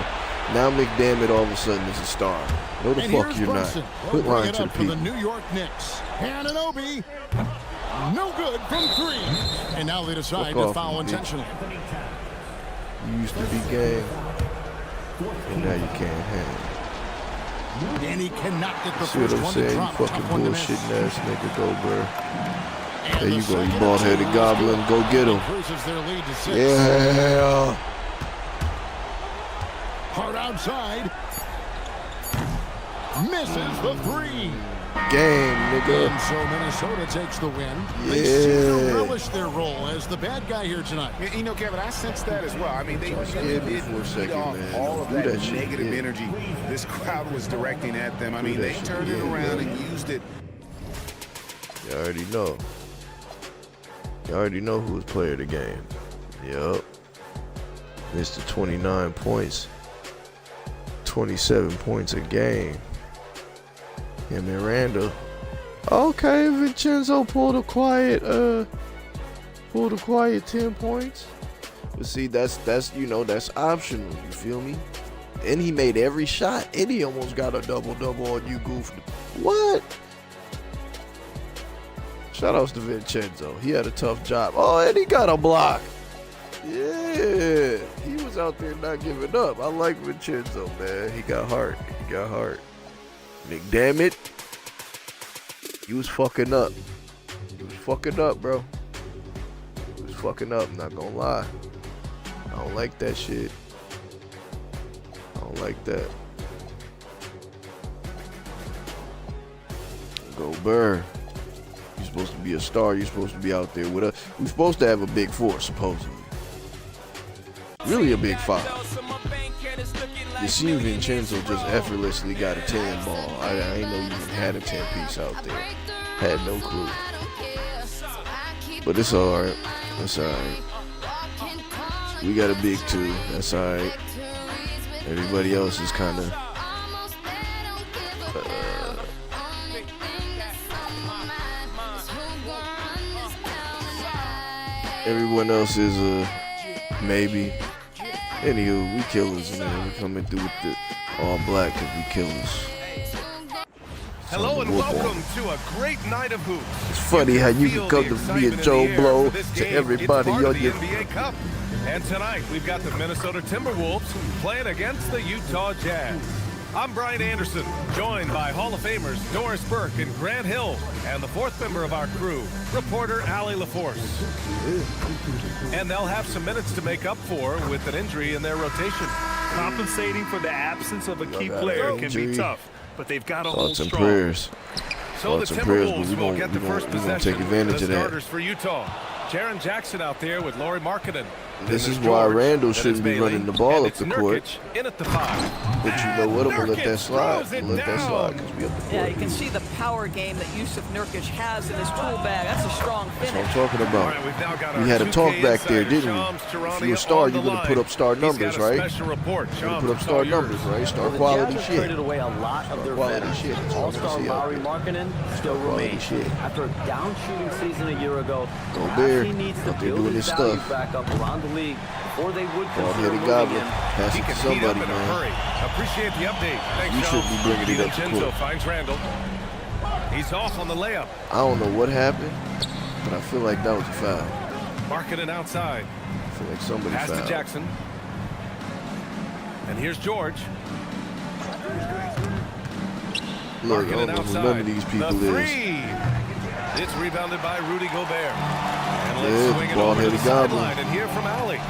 Now McDermott all of a sudden is a star. No, the And fuck here's you're not. Brunson. Quit They'll bring lying it to the up for the people. New York Knicks. Anunoby. No good from 3. And now they decide Fuck to off, foul you bitch. intentionally. You used to be gang, and now you can't hang. And he cannot get the See what first I'm one saying? to You drop. fucking Tough one to miss. bullshitting ass nigga, go, bro. And There the you go, you second bald-headed and two is goblin. good. Go get him. Increases their lead to 6. Yeah. Hard outside. Misses the 3. game, nigga. And so Minnesota takes the win. Yeah. They seem to relish their role as the bad guy here tonight. You know, Kevin, I sense that as well. I mean, they scared me did for a second, off man. all of Do that, that shit, negative yeah. energy this crowd was directing at them. I mean, they turned it around and used it. You already know. You already know who was player of the game. Yup. Mr. 29 points. 27 points a game. Him and Randall. Okay, Vincenzo pulled a quiet 10 points. But see, that's optional. You feel me? And he made every shot. And he almost got a double-double on you, goof. What? Shout outs to Vincenzo. He had a tough job. Oh, and he got a block. Yeah. He was out there not giving up. I like Vincenzo, man. He got heart. McDammit. He was fucking up. Bro. He was fucking up, not gonna lie. I don't like that shit. I don't like that. Go Bird. You're supposed to be a star. You're supposed to be out there with us. We're supposed to have a big four, supposedly. Really a big five. You see Vincenzo just effortlessly got a 10 ball. I didn't know you even had a 10 piece out there. Had no clue. But it's alright. That's alright. We got a big 2. That's alright. Everybody else is kind of everyone else is a maybe. Anywho, we killers, man. We coming through with the all black because we killers. Hello and welcome to a great night of hoops. It's funny how you can come to be a Joe Blow to everybody on your NBA Cup. And tonight we've got the Minnesota Timberwolves playing against the Utah Jazz. I'm Brian Anderson, joined by Hall of Famers Doris Burke and Grant Hill, and the fourth member of our crew, reporter Allie LaForce. And they'll have some minutes to make up for with an injury in their rotation. Compensating for the absence of a key player can be tough, but they've got to hold thoughts and strong. prayers. So the Thoughts and prayers, but Timberwolves we will gon' get the first we gon' possession. take advantage The of that. starters for Utah. Jaron Jackson out there with Lauri Markkanen. This Then is there's why George, Randall then shouldn't it's be Bailey, running the ball and up it's the court. Nurkic in at the 5. But you know what? I'm going to let that slide. Nurkic Let that slide because we up the court. Yeah, you can see the power game that Yusuf Nurkic has in his tool bag. That's a strong That's what I'm finish. talking All about. right, we've now got We our had a 2K talk back there, insider, didn't we? Shams If Charania you're a star, on the you're going to line. put up star He's numbers, got a right? special report. You're going to Shams, put up it's star all yours. numbers, right? Star Well, the quality Jazz have shit. traded away a lot of their Quality veterans. shit. That's all I'm All-star gonna see out Lauri there. Markkanen still Quality remains. shit. After a down shooting season a year ago, Go perhaps Bear. he needs to Out there build doing his his value stuff. back up around the league before they would consider Bald-headed moving goblin. him. Pass He it to can heat somebody, up in a man. hurry. Appreciate the update. Thanks, You should Shams. be bringing it up to DiVincenzo court. finds Randall. He's off on the layup. I don't know what happened, but I feel like that was a foul. Markkanen outside. I feel like somebody Pass to fouled. Jackson. And here's George. Look, I don't Markkanen know who outside. none of these people The is. three. It's rebounded by Rudy Gobert. And Yeah, let's swing it over to the bald-headed goblin. sideline and hear from Allie.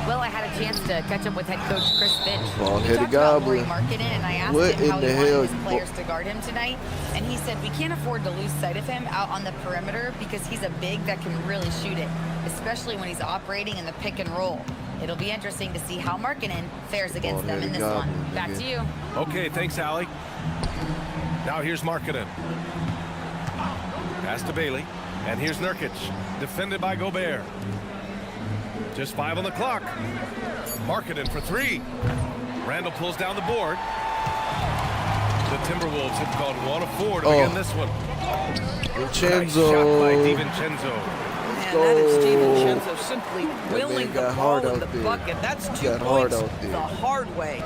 Well, I had a chance to catch up with head coach Chris Finch. Bald-headed We talked about goblin. Lauri Markkanen, and I asked What him in how the he hell wanted his you- players to guard him tonight. And he said, we can't afford to lose sight of him out on the perimeter because he's a big that can really shoot it, especially when he's operating in the pick and roll. It'll be interesting to see how Markkanen fares against them in this Bald-headed one. goblin, Back nigga. to you. Okay, thanks, Allie. Now here's Markkanen. Pass to Bailey. And here's Nurkic. Defended by Gobert. Just 5 on the clock. Markkanen for 3. Randall pulls down the board. The Timberwolves have gone 1 of 4 to begin this one. Nice shot by Vincenzo. DiVincenzo. Man, that is DiVincenzo simply willing man the got ball hard in out the there. bucket. That's 2 Got hard points out there. the hard way.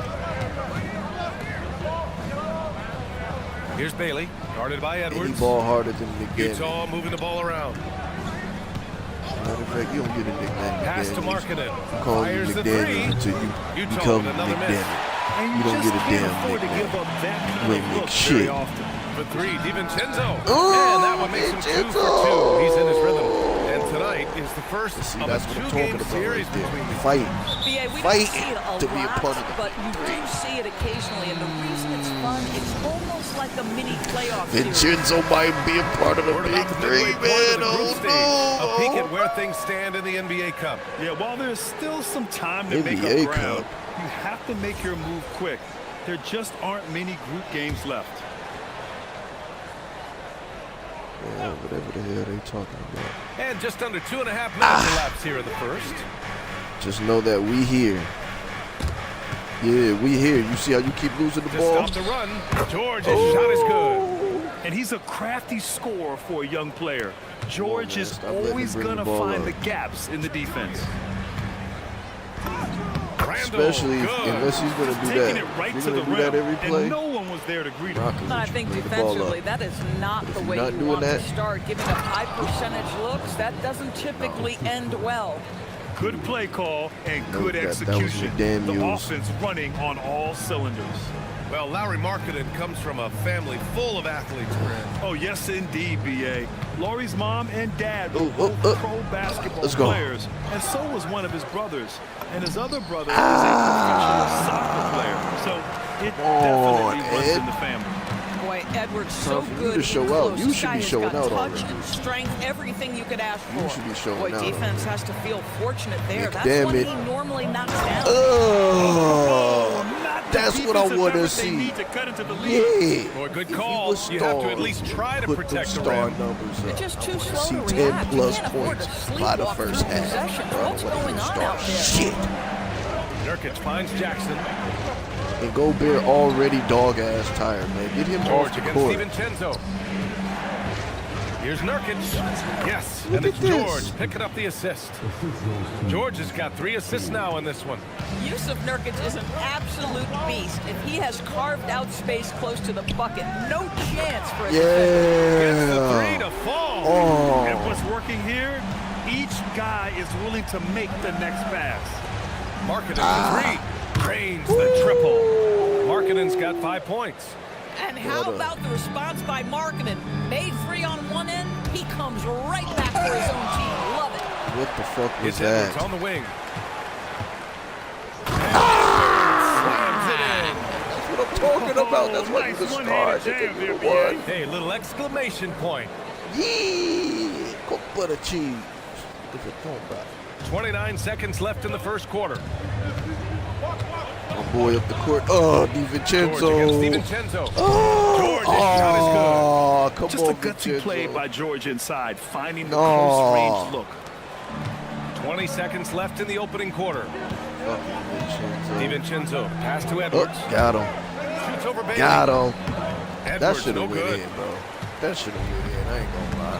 Here's Bailey, guarded by And he Edwards. ball harder than McDaniel. Utah moving the ball around. Matter of fact, you don't get a nickname. Pass to McDaniel. Markkanen. You call you Fires the McDaniel three. until you Utah become with another miss. McDaniel. And You don't just get a can't damn afford to nickname. give up that You kind ain't of make look shit. very often. For 3, DiVincenzo. Oh, and that one makes him 2 for 2. He's in his rhythm. And tonight is the first See, of that's a what I'm two-game talking about series right there. between these Fight. BA, we Fight don't see it a to be a lot, part of the but you do see it occasionally, and the reason it's fun, it's almost like a mini playoff series. Vincenzo might be a part of the We're big about the three, midway point of man. the group Oh, stage. A peek no. at where things stand in the NBA Cup. Yeah, while there's still some time to make NBA up ground, Cup. you have to make your move quick. There just aren't many group games left. Yeah, whatever the hell they talking about. And just under 2.5 minutes elapsed here in the first. Just know that we here. Yeah, we here. You see how you keep losing the To ball? stop the run, George's shot is good. And he's a crafty scorer for a young player. George man, is stop letting him always bring going the to ball find up. the gaps in the defense. Randall, Especially good. unless he's going to do Taking that. it right You're to the going to do that rim, every play. and no one was there to greet him. Rockets, I you think bring the ball defensively, up. that is not But if the you're way not you doing want that- to start. Giving up high percentage looks, that doesn't typically end well. Good play call and No, good that was execution. McDaniels. The offense running on all cylinders. Well, Larry Markkinen comes from a family full of athletes, Grant. Oh, yes, indeed, B.A. Laurie's mom and dad were Oh, both oh, pro basketball let's go. players, and so was one of his brothers. And his other brother is a professional soccer player. So it definitely runs Ed. in the family. Boy, Edwards so Time for you good to show in out. close. You This should guy be has showing got out touch already. and strength, everything you could ask for. You should be showing Boy, out defense has to feel fortunate there. That's damn when it. he normally knocks down. Oh, Not the that's what I defensive want to effort they see. need to cut into the lead. Yeah. Boy, good If he call. was You have to at stars, least try to put protect them the star rim. numbers You're up. just I too wanna slow see to 10 react. You plus can't afford points to by the sleepwalk first through half. possessions. Bro, I What's don't want going him to on start out there? shit. Nurkic finds Jackson. And Gobert already dog ass tired, man. Get him George off the against court. DiVincenzo. Here's Nurkic. Yes, Look and at it's this. George picking up the assist. George has got 3 assists now in this one. Yusuf Nurkic is an absolute beast. If he has carved out space close to the bucket, no chance for a defender. Gets the Yeah. 3 to fall. Oh. And what's working here, each guy is willing to make the next pass. Markkanen the 3. Cranes the triple. Markkanen's got 5 points. And how about the response by Markkinen? Made 3 on one end, he comes right back for his own team. Love it. What the fuck was It's Edwards that? on the wing. Slams it in. That's what I'm talking about. That's what nice you the one-handed stars. jam there, What? B.A. Hey, little exclamation point. Yeah. Cook butter cheese. What the fuck about? 29 seconds left in the first quarter. My boy up the court. Oh, George against DiVincenzo. DiVincenzo. Oh, George, his shot is good. come Just on, a gutsy Vincenzo. play by George inside, finding the No. close-range look. 20 seconds left in the opening quarter. Fucking Vincenzo. DiVincenzo, pass to Oh, Edwards. got him. Shoots over Bailey. Got him. That Edwards, should no have went good. in, bro. That should have went in. I ain't gonna lie.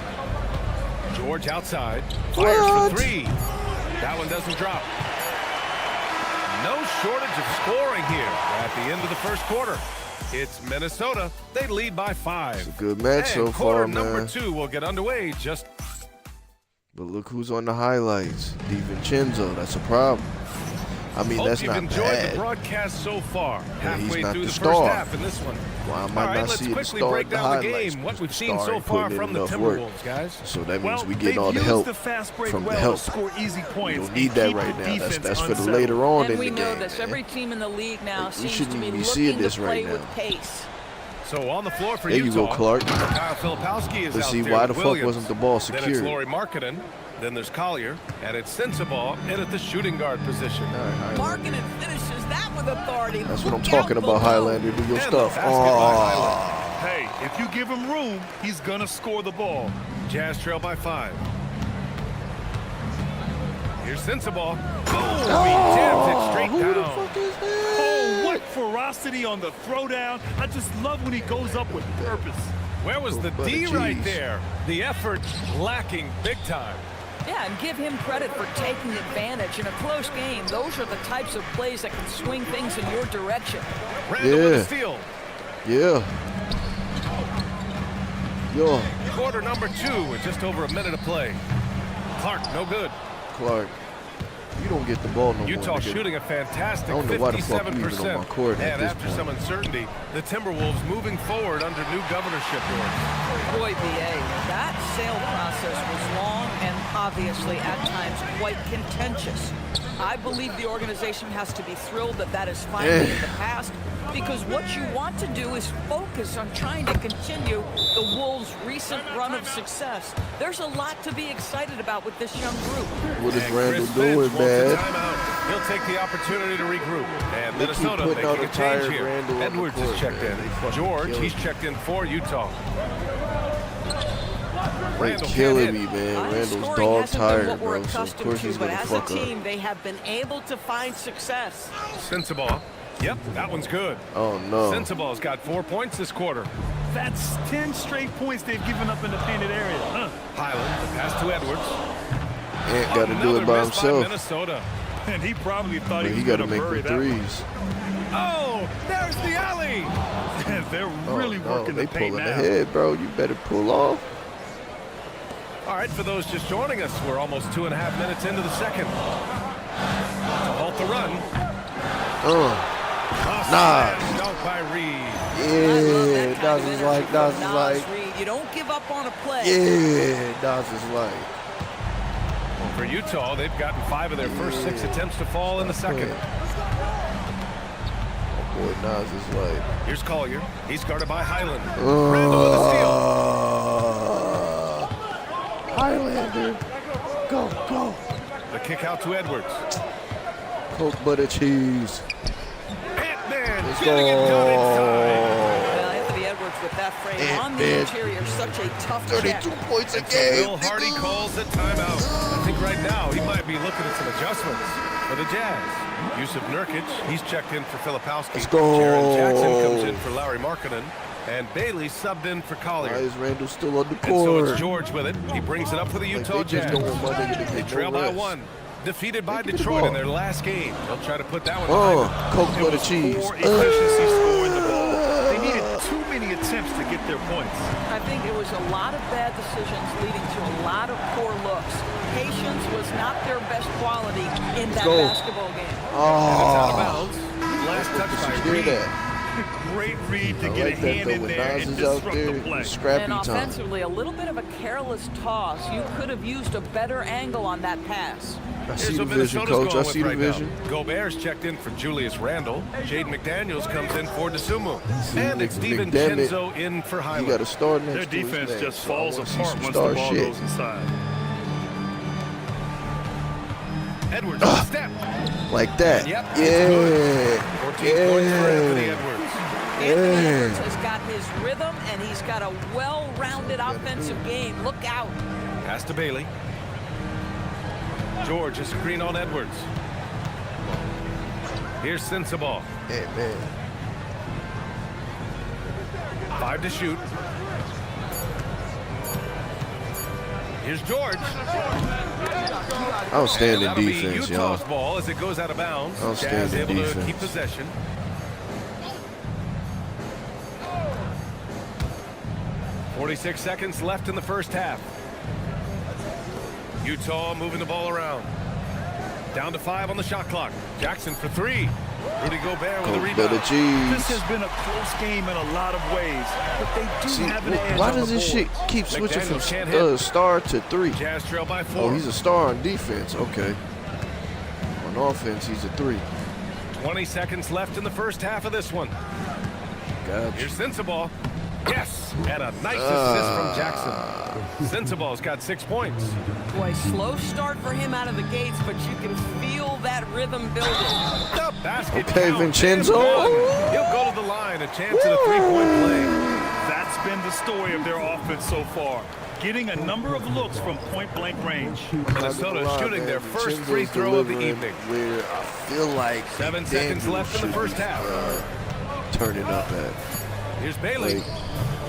George outside. Fires What? for 3. That one doesn't drop. No shortage of scoring here at the end of the first quarter. It's Minnesota. They lead by 5. Good match And so quarter far, number man. 2 will get underway just. But look who's on the highlights. DiVincenzo. That's a problem. I mean, Hope that's you've not enjoyed bad. the broadcast so far. Yeah, he's Halfway not through the the star. first half in this one. Why I All might right, not let's see it quickly start break the down the highlights. game. What because we've the seen star so ain't far putting in from the enough work. Timberwolves, guys. So that means Well, we they've getting all the used help the fast break from the well help. to score easy We points. don't and need that keep right the now. defense That's for the unsettled. later on And in we the know game. this. man. Every team in the league now We seems shouldn't to be even be seeing looking this to right play with now. pace. So on the floor for There you Utah. go, Clark. Kyle Filipowski is Let's out see there why with the fuck Williams. wasn't the ball Then it's secured. Lauri Markkanen. Then there's Collier. And it's Sensabaugh in at the shooting guard position. Markkinen finishes that with authority. That's what I'm Look talking out about, below. Highlander. Do your And stuff. the basket by Highland. Hey, if you give him room, he's going to score the ball. Jazz trail by 5. Here's Sensabaugh. Boom! He jams it straight Who the down. fuck is Oh, that? what ferocity on the throwdown. I just love when he goes up with purpose. Where was the But D right geez. there? The effort lacking big time. Yeah, and give him credit for taking advantage. In a close game, those are the types of plays that can swing things in your direction. Randall with Yeah. a steal. Yeah. Yo, Quarter number 2 with just over a minute of play. Clark, no good. Clark. You don't get the ball no more. Utah shooting a fantastic 57%. I don't know why the fuck you even on my court at And this after point. some uncertainty, the Timberwolves moving forward under new governorship rules. Boy, BA, that sale process was long and obviously at times quite contentious. I believe the organization has to be thrilled that that is finally in the past, because what you want to do is focus on trying to continue the Wolves' recent run of success. There's a lot to be excited about with this young group. What is And Randall Chris doing, Finch wants a man? timeout. He'll take the opportunity to regroup. And They keep Minnesota putting out making a a change tired here. Randall on the Edwards court, is checked man. They in. fucking George, killing he's me. checked in for Utah. They Randall killing can't me, hit. man. Randall's Scoring dog hasn't been tired, what we're bro. So of accustomed course to, he's but gonna as fuck a up. team, they have been able to find success. Sensabaugh. Yep, that one's good. Oh no. Sensabaugh's got 4 points this quarter. That's 10 straight points they've given up in the painted area. Huh. Highland, the pass to Edwards. Ant got to do Another it by miss himself. Minnesota. And he probably thought But he he was got going to to make bury the that one. threes. Oh, there's the alley. They're Oh, really no, working they the paint pulling now. ahead, bro. You better pull off. All right, for those just joining us, we're almost 2.5 minutes into the second. To halt the run. Nas. Dunk by Reed. Yeah, Nas is like, Nas is like. Reed. You don't give up on a play. Yeah, Nas is like. For Utah, they've gotten 5 of their first 6 attempts to fall in the second. Oh boy, Nas is like. Here's Collier. He's guarded by Highland. Randall with a steal. Highlander. Go, go. The kick out to Edwards. Coke butter cheese. Ant-Man Let's getting it done inside. Well, Anthony Edwards with that frame on the Ant-Man. interior, such a tough 32 check. points a And so game. Will Hardy calls a timeout. I think right now he might be looking at some adjustments for the Jazz. Yusuf Nurkic, he's checked in for Filipowski. Let's go. Jaren Jackson comes in for Larry Markkinen. And Bailey subbed in for Collier. Why is Randall still on the And so court? it's George with it. He brings it up for the Utah They just Jazz. don't want my nigga to They get trail no by rest. 1. Defeated by Get the Detroit ball. in their last game. They'll try to put that one behind them. Coke It butter was cheese. poor efficiency scoring the ball. They needed too many attempts to get their points. I think it was a lot of bad decisions leading to a lot of poor looks. Patience was not their best quality in that go. basketball game. And it's out of Oh, bounds. Last touch by hear Reed. that? Great read to I get like a that hand though. in When there Nas and is out disrupt there, the play. it's scrappy And time. offensively, a little bit of a careless toss. You could have used a better angle on that pass. I Here's see the what vision, Minnesota's coach. I going see with the right vision. now. Gobert's checked in for Julius Randle. Jaden McDaniels comes in for DeSumo. And it's McDermott, DiVincenzo in for You Highland. got to start next Their to his defense name, just so I falls wanna see apart some once the star ball shit. goes inside. Edwards on the step. Like that. Yep, it's good. Yeah. 14 points for Anthony Yeah. Edwards. Anthony Edwards has got his rhythm, and he's got a well-rounded offensive game. Look out. Pass to Bailey. George, a screen on Edwards. Here's Sensabaugh. Hey, man. 5 to shoot. Here's George. Outstanding That'll be defense, Utah's y'all. ball as it goes out of bounds. Outstanding Jazz able to defense. keep possession. .46 seconds left in the first half. Utah moving the ball around. Down to 5 on the shot clock. Jackson for 3. Rudy Gobert with a Coke butter rebound. cheese. This has been a close game in a lot of ways, but they do See, have an edge why on does the this board. shit keep switching from McDaniels can't hit. star to 3? Jazz trail by 4. Oh, he's a star on defense. Okay. On offense, he's a 3. 20 seconds left in the first half of this one. Gotcha. Here's Sensabaugh. Yes, and a nice assist from Jackson. Sensabaugh's got 6 points. Boy, slow start for him out of the gates, but you can feel that rhythm building. The basket Okay, count, Vincenzo. and one. He'll go to the line, a chance at a 3-point play. That's been the story of their offense so far. Getting a number of looks from point-blank range. Minnesota shooting their first free throw of the evening. Where I feel like 7 seconds McDaniels left in the should first be, half. Turning up at. Here's Bailey. Like,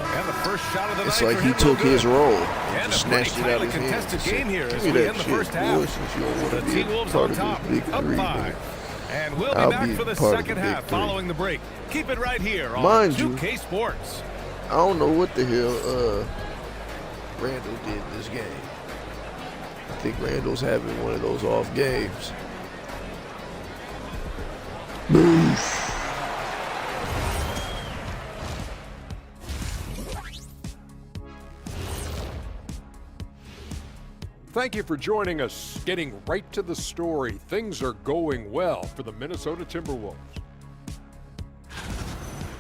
And the first shot of the it's night like for he him, no took his good. role, And just a pretty snatched it out tightly of his hands. contested game here Give as me we that end the shit, first boy, half. since you don't want The to be a T-Wolves part on of top, this big up 3, 5. man. And we'll I'll be back be for the part of the second big half 3. following the break. Keep it right here on Mind you, 2K Sports. I don't know what the hell Randall did this game. I think Randall's having one of those off games. Thank you for joining us. Getting right to the story. Things are going well for the Minnesota Timberwolves.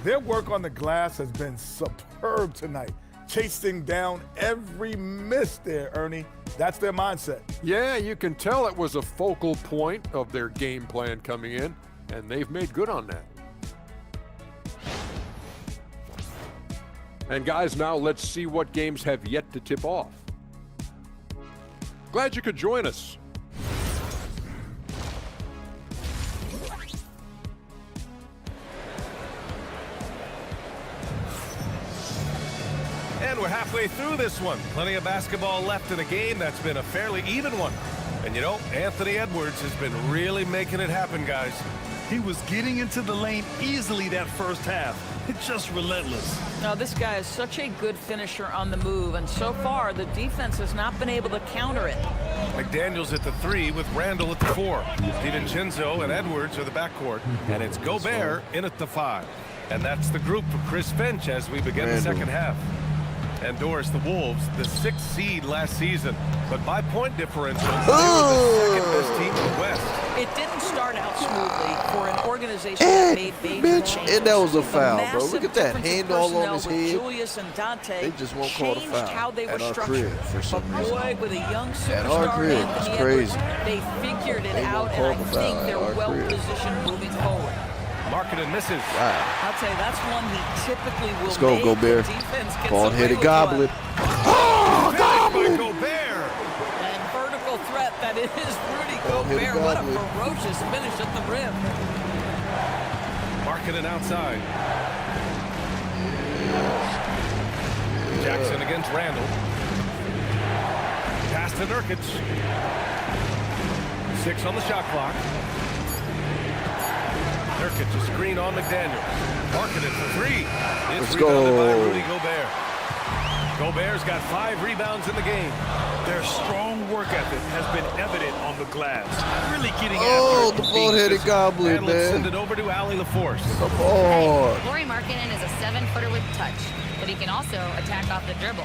Their work on the glass has been superb tonight. Chasing down every miss there, Ernie. That's their mindset. Yeah, you can tell it was a focal point of their game plan coming in, and they've made good on that. And guys, now let's see what games have yet to tip off. Glad you could join us. And we're halfway through this one. Plenty of basketball left in a game that's been a fairly even one. And you know, Anthony Edwards has been really making it happen, guys. He was getting into the lane easily that first half. It's just relentless. Now, this guy is such a good finisher on the move, and so far, the defense has not been able to counter it. McDaniels at the 3 with Randall at the 4. DiVincenzo and Edwards are the backcourt. And it's Gobert in at the 5. And that's the group for Chris Finch as we begin the second half. And Doris, the Wolves, the 6th seed last season. But by point differential, they were the second best team in the West. It didn't start out smoothly for an organization that made major changes. And that was a foul, bro. Massive Look at that difference in hand all on his personnel with head. Julius and Dante They just won't call the changed foul how they were at our structured. crib for some But boy, with a young At our superstar crib, Anthony it's Edwards, crazy. they figured it They out, won't and I call the think foul at they're our well crib. positioned moving forward. Marketing misses. Wow. I'll tell you, that's one he typically will Let's go, make. Gobert. The defense gets Bald-headed away with goblet. one. Oh, By Gobert. And vertical threat, that is Rudy Bald-headed Gobert. What a goblet. ferocious finish at the rim. Marketing outside. Jackson against Randall. Pass to Nurkic. 6 on the shot clock. Nurkic, a screen on McDaniels. Marketed for 3. It's Let's rebounded by go. Rudy Gobert. Gobert's got 5 rebounds in the game. Their strong work ethic has been evident on the glass. Really getting Oh, after the it. being bald-headed physical. goblet, And let's send man. it over to Allie LaForce. Come on. Lauri Markkanen is a 7-footer with touch, but he can also attack off the dribble.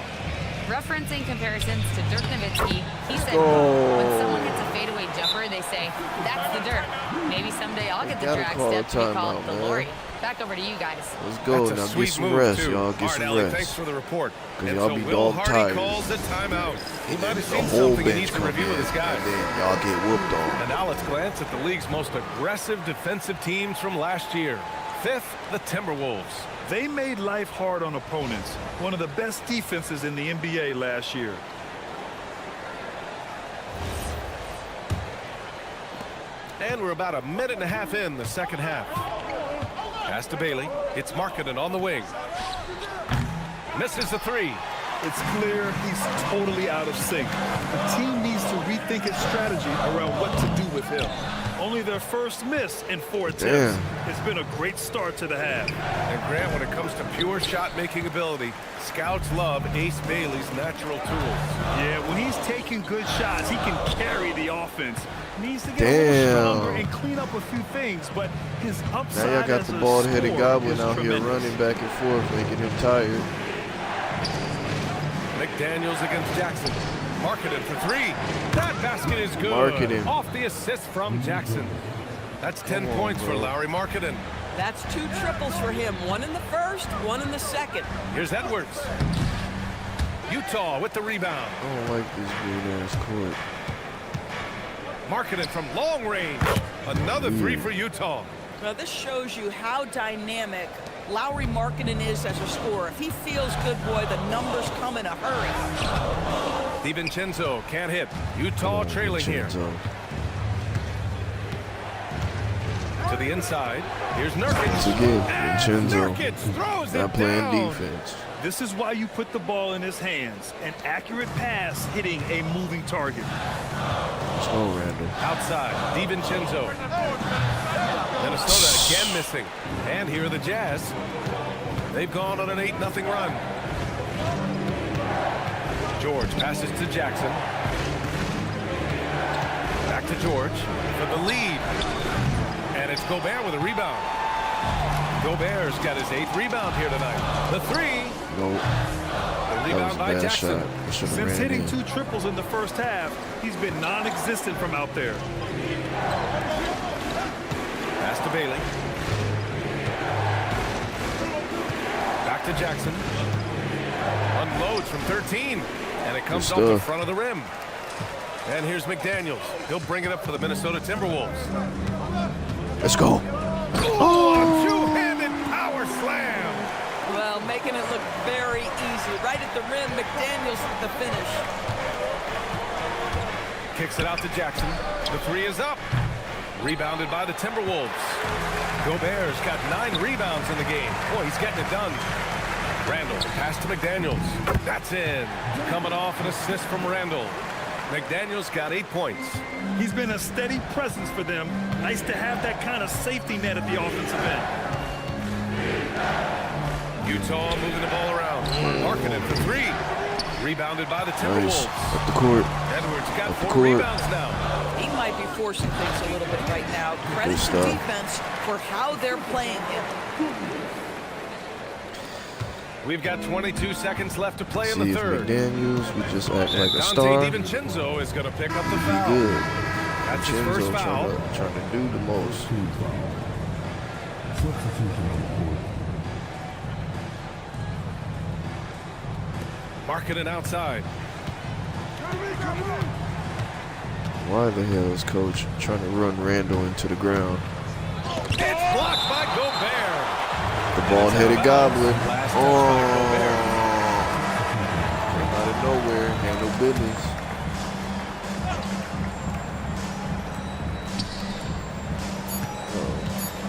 Referencing comparisons to Dirk Nowitzki, he said, when someone hits a fadeaway jumper, they say, that's the Dirk. Maybe someday I'll get the Gotta drag call step a to be called timeout, the man. Lauri. Back over to you guys. Let's go. That's a Now sweet get some move, rest, too. y'all. All Get right, some Allie, rest. thanks for the report. 'Cause And y'all so be Will dog Hardy tired. calls the timeout. He might have The seen whole something he bench needs to come review with in, his guys. and then y'all get whooped on. And now let's glance at the league's most aggressive defensive teams from last year. 5th, the Timberwolves. They made life hard on opponents. One of the best defenses in the NBA last year. And we're about a minute and a half in the second half. Pass to Bailey. It's Markkanen on the wing. Misses the 3. It's clear he's totally out of sync. The team needs to rethink its strategy around what to do with him. Only their first miss in 4 attempts. It's been a great start to the half. And Grant, when it comes to pure shot-making ability, scouts love Ace Bailey's natural tools. Yeah, when he's taking good shots, he can carry the offense. Needs to get a little stronger and clean up a few things, but his upside Now y'all got as the a bald-headed scorer goblin is out here tremendous. running back and forth, making him tired. McDaniels against Jackson. Marketed for 3. That basket is good. Marketed. Off the assist from Jackson. That's 10 points for Lauri Markkanen. That's 2 triples for him. 1 in the first, 1 in the second. Here's Edwards. Utah with the rebound. I don't like this green-ass court. Markkanen from long range. Another 3 for Utah. Now, this shows you how dynamic Lauri Markkanen is as a scorer. If he feels good, boy, the numbers come in a hurry. DiVincenzo can't hit. Utah trailing here. To the inside. Here's Nurkic. Once again, And Vincenzo Nurkic throws not it playing down. defense. This is why you put the ball in his hands. An accurate pass hitting a moving target. Let's go, Randall. Outside, DiVincenzo. Minnesota again missing. And here are the Jazz. They've gone on an 8-0 run. George passes to Jackson. Back to George for the lead. And it's Gobert with a rebound. Gobert's got his 8th rebound here tonight. The 3. Nope. The rebound by Jackson. Since hitting 2 triples in the first half, he's been non-existent from out there. Pass to Bailey. Back to Jackson. Unloads from 13. And it comes off the front of the rim. And here's McDaniels. He'll bring it up for the Minnesota Timberwolves. Let's go. Oh, two-handed power slam. Well, making it look very easy. Right at the rim, McDaniels with the finish. Kicks it out to Jackson. The 3 is up. Rebounded by the Timberwolves. Gobert's got 9 rebounds in the game. Boy, he's getting it done. Randall, pass to McDaniels. That's in. Coming off an assist from Randall. McDaniels got 8 points. He's been a steady presence for them. Nice to have that kind of safety net at the offensive end. Utah moving the ball around. Marking it for 3. Rebounded by the Timberwolves. Nice. Up the court. Edwards got 4 rebounds now. He might be forcing things a little bit right now. Credit to defense for how they're playing him. We've got 22 seconds left to play in the third. McDaniels, we just act like a star. Dante DiVincenzo is going to pick up the foul. Good. That's his first foul. Trying to do the most. Marking it outside. Why the hell is coach trying to run Randall into the ground? It's blocked by Gobert. The bald-headed goblin. Oh. Came out of nowhere. Handle business.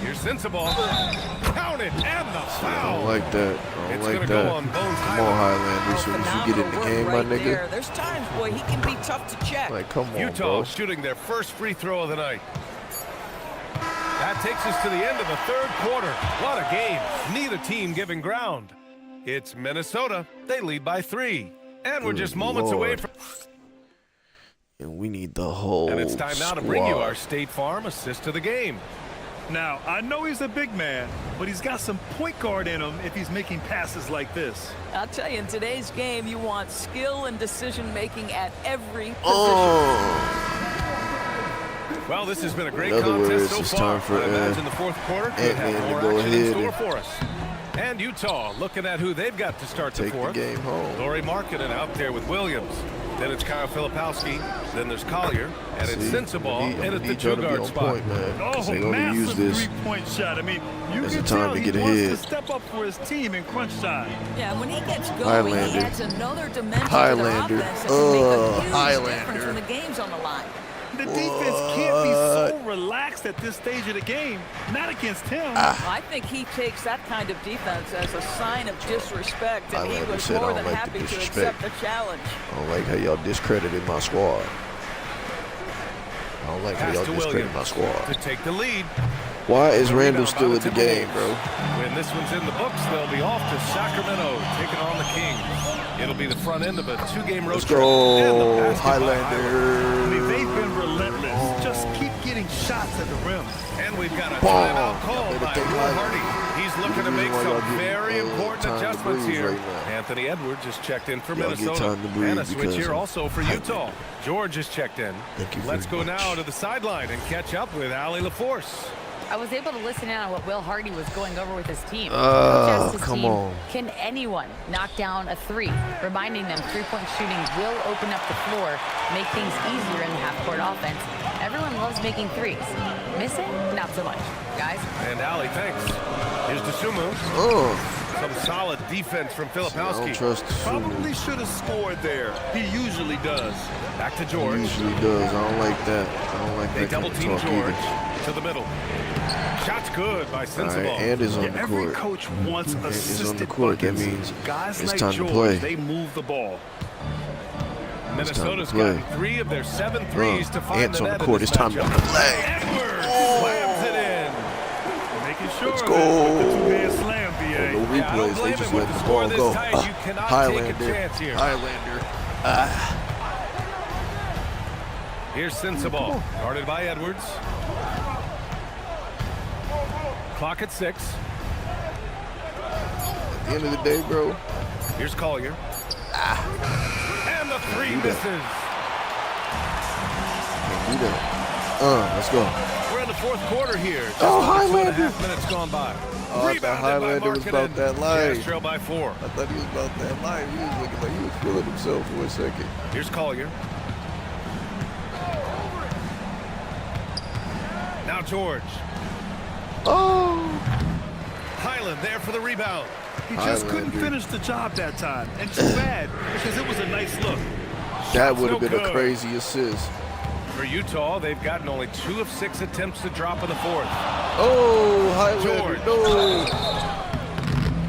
Here's Sensabaugh. Counted and the foul. I don't like that. I don't like that. Go on Bones Come on, Highlander. As soon as you get in the game, my nigga. There. There's times, boy, he can be tough to check. Like, come on, Utah bro. shooting their first free throw of the night. That takes us to the end of the third quarter. What a game. Neither team giving ground. It's Minnesota. They lead by 3. And we're just moments away from... And we need the whole And it's time now to bring you our State Farm assist of the game. Now, I know he's a big man, but he's got some point guard in him if he's making passes like this. I'll tell you, in today's game, you want skill and decision-making at every position. Well, this has been a great In other contest words, so it's far. time for I imagine the fourth quarter could have Ant-Man more to go action in ahead store and for us. And Utah looking at who they've got to start the take fourth. the game home. Laurie Markkinen out there with Williams. Then it's Kyle Filipowski. Then there's Collier. And it's Sensabaugh in at the 2-guard spot. Point, man, Oh, they only use massive this three-point shot. I mean, you as a can time tell to he get wants ahead. to step up for his team in crunch time. Yeah, when he gets going, Highlander. he adds another dimension Highlander. to their offense that can make a huge Highlander. difference when the game's on the line. The defense can't be so relaxed at this stage of the game. Not against him. I think he takes that kind of defense as a sign of disrespect, and he Highlander was said, more "I than don't like happy the to disrespect." accept the challenge. I don't like how y'all discredited my squad. I don't like how Pass y'all to discredited my Williams squad. to take the lead. Why is The Randall rebound still by in the the game, Timberwolves. bro? When this one's in the books, they'll be off to Sacramento, taking on the Kings. It'll be the front end of a 2-game road Let's trip. go, And the basket by I mean, they've Highlander. been relentless. Just keep getting shots at the rim. And we've got a Ball. timeout called by Take Will Highlander. Hardy. He's looking to make While y'all some get, very important time to adjustments breathe here. right now. Anthony Edwards just checked in for Y'all get Minnesota. time to breathe And a switch because here of also for Utah. George is checked in. Thank you Let's very go much. now to the sideline and catch up with Allie LaForce. I was able to listen in on what Will Hardy was going over with his team. Coach asked his come team, on. Can anyone knock down a 3? Reminding them 3-point shooting will open up the floor, make things easier in the half-court offense. Everyone loves making 3s. Missing? Not so much. Guys? And Allie, thanks. Here's Dosunmu. Some solid defense from I don't Filipowski. trust Probably Dosunmu. should have scored there. He usually does. Back to He George. usually does. I don't like that. I don't like They that kind double of team talk George either. to the middle. Shot's good by All right, Sensabaugh. and is on Yeah, the every court. coach wants is on the assisted court. That buckets. means Guys it's like time to George, play. they move the ball. Minnesota's play. got 3 of their 7 threes to find Ants the on net the in court. this It's time to matchup. play. Edwards slams it in. Making sure Let's that go. with the two-man slam, No BA. Yeah, I don't replays. They blame just him with let the the score ball this go. tight. You cannot Highlander. take a chance here. Highlander. Here's Sensabaugh, guarded by Edwards. Clock at 6. At the end of the day, bro. Here's Collier. And the 3 misses. Can't do that. Let's go. We're in the 4th quarter here. Just Highlander. 2.5 minutes gone by. Oh, I thought Highlander was about that life. Trail by 4. I thought he was about that life. He was looking like he was feeling himself for a second. Here's Collier. Now George. Oh. Highland there for the rebound. He just couldn't finish the job that time. And too bad, because it was a nice look. That would have no been good. a crazy assist. For Utah, they've gotten only 2 of 6 attempts to drop in the 4th. Oh, Highlander, George. no.